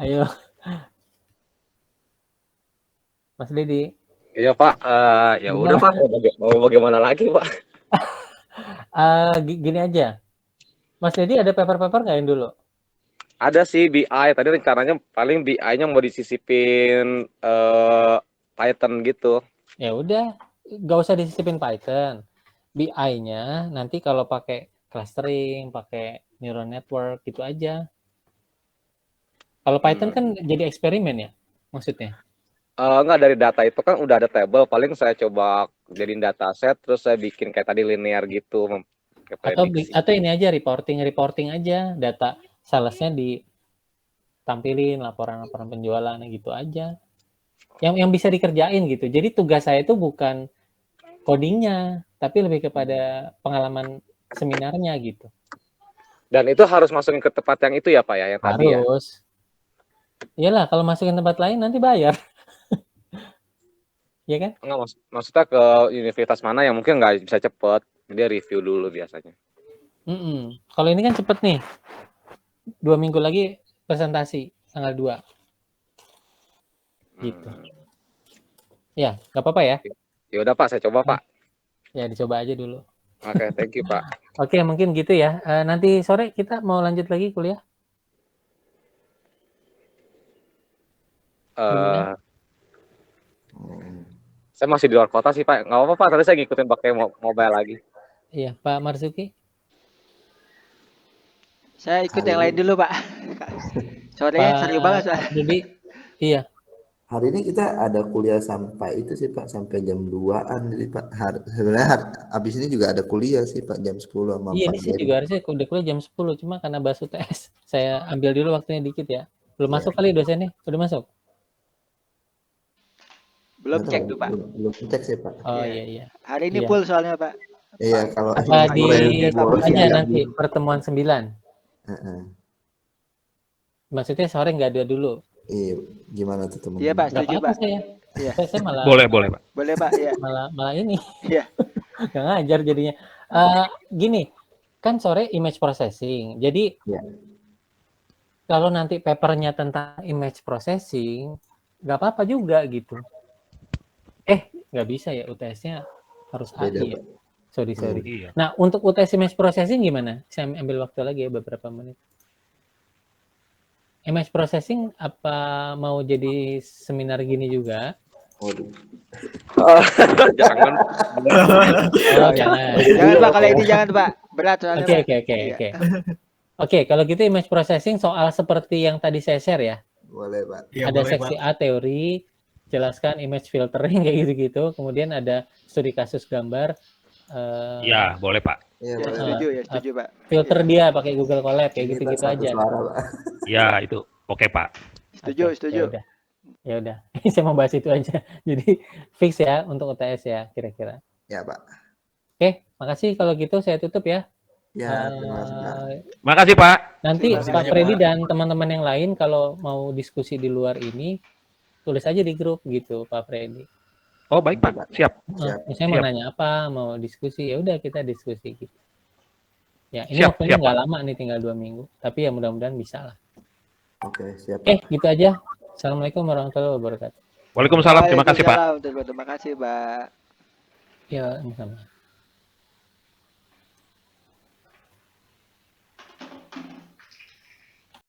Ayo. Mas Dedi. Iya Pak, ya udah Pak, mau bagaimana lagi Pak? Gini aja. Mas Dedi ada paper-paper nggak yang dulu? Ada sih BI, tadi rencananya paling BI-nya mau disisipin Python gitu. Ya udah, nggak usah disisipin Python. BI-nya nanti kalau pakai clustering, pakai neural network gitu aja. Kalau Python kan jadi eksperimen ya, maksudnya. Enggak, dari data itu kan udah ada table, paling saya coba jadiin dataset, terus saya bikin kayak tadi linear gitu, kayak prediksi. Atau ini aja reporting aja, data salesnya ditampilin laporan-laporan penjualan gitu aja. Yang bisa dikerjain gitu. Jadi tugas saya itu bukan codingnya, tapi lebih kepada pengalaman seminarnya gitu. Dan itu harus masukin ke tempat yang itu ya Pak ya, yang tadi ya? Harus. Iyalah, kalau masukin tempat lain nanti bayar. Ya kan? Enggak, maksudnya ke universitas mana yang mungkin nggak bisa cepet, dia review dulu biasanya. Kalau ini kan cepet nih. 2 minggu lagi presentasi, tanggal 2. Gitu. Ya, nggak apa-apa ya? Ya udah Pak, saya coba Pak. Ya, dicoba aja dulu. Oke, thank you Pak. Oke, mungkin gitu ya. Nanti sore kita mau lanjut lagi kuliah. Saya masih di luar kota sih Pak. Nggak apa-apa Pak, tadi saya ngikutin pakai mobile lagi. Iya, Pak Marzuki. Saya ikut yang lain dulu Pak. Sorenya seru banget Pak. Jadi, iya. Hari ini kita ada kuliah sampai itu sih Pak, sampai jam 2-an. Jadi Pak, sebenarnya habis ini juga ada kuliah sih Pak, jam 10 sama 4. Iya, ini sih juga harusnya udah kuliah jam 10, cuma karena bahas UTS. Saya ambil dulu waktunya dikit ya. Belum masuk kali dosennya? Udah masuk? Belum cek tuh Pak. Belum cek sih Pak. Oh iya. Hari ini Iya. full soalnya Pak. Iya, kalau Di aja nanti pertemuan 9. Maksudnya sore nggak ada dulu. Iya, gimana tuh teman? Iya Pak, Nggak setuju apa-apa Pak. saya. Iya. Saya malah Boleh Pak. Boleh Pak, ya. malah ini. Iya. Nggak ngajar jadinya. Gini, kan sore image processing. Jadi kalau nanti papernya tentang image processing, nggak apa-apa juga gitu. Nggak bisa ya, UTS-nya harus AI ya. Sorry. Iya. Nah, untuk UTS image processing gimana? Saya ambil waktu lagi ya beberapa menit. Image processing apa mau jadi seminar gini juga? Jangan. Jangan. Jangan Pak, kalau ini jangan Pak. Berat soalnya. Oke. Oke, kalau gitu image processing soal seperti yang tadi saya share ya. Boleh Pak. Ya, Ada boleh, seksi Pak. A teori, jelaskan image filtering kayak gitu-gitu. Kemudian ada studi kasus gambar. Ya, boleh Pak. Iya, Ya, boleh. setuju Pak. Filter dia pakai Google Colab kayak gitu-gitu Satu aja. suara, Pak. Ya, itu. Oke Pak. Setuju. Ya udah. Saya mau bahas itu aja. Jadi fix ya untuk UTS ya kira-kira. Ya Pak. Oke, makasih kalau gitu saya tutup ya. Ya, terima kasih Pak. Makasih Pak. Nanti Terima kasih Pak banyak, Freddy Pak. dan teman-teman yang lain kalau mau diskusi di luar ini, tulis aja di grup gitu Pak Freddy. Oh baik Oke, Pak, Pak. siap. Siap. Misalnya mau Siap. nanya apa, mau diskusi, ya udah kita diskusi gitu. Ya, ini Siap, waktunya siap, nggak Pak. lama nih, tinggal 2 minggu. Tapi ya mudah-mudahan bisa lah. Oke, siap Oke, Pak. gitu aja. Assalamualaikum warahmatullahi wabarakatuh. Waalaikumsalam, terima kasih Pak. Waalaikumsalam. Terima kasih, Pak. Ya, sama-sama.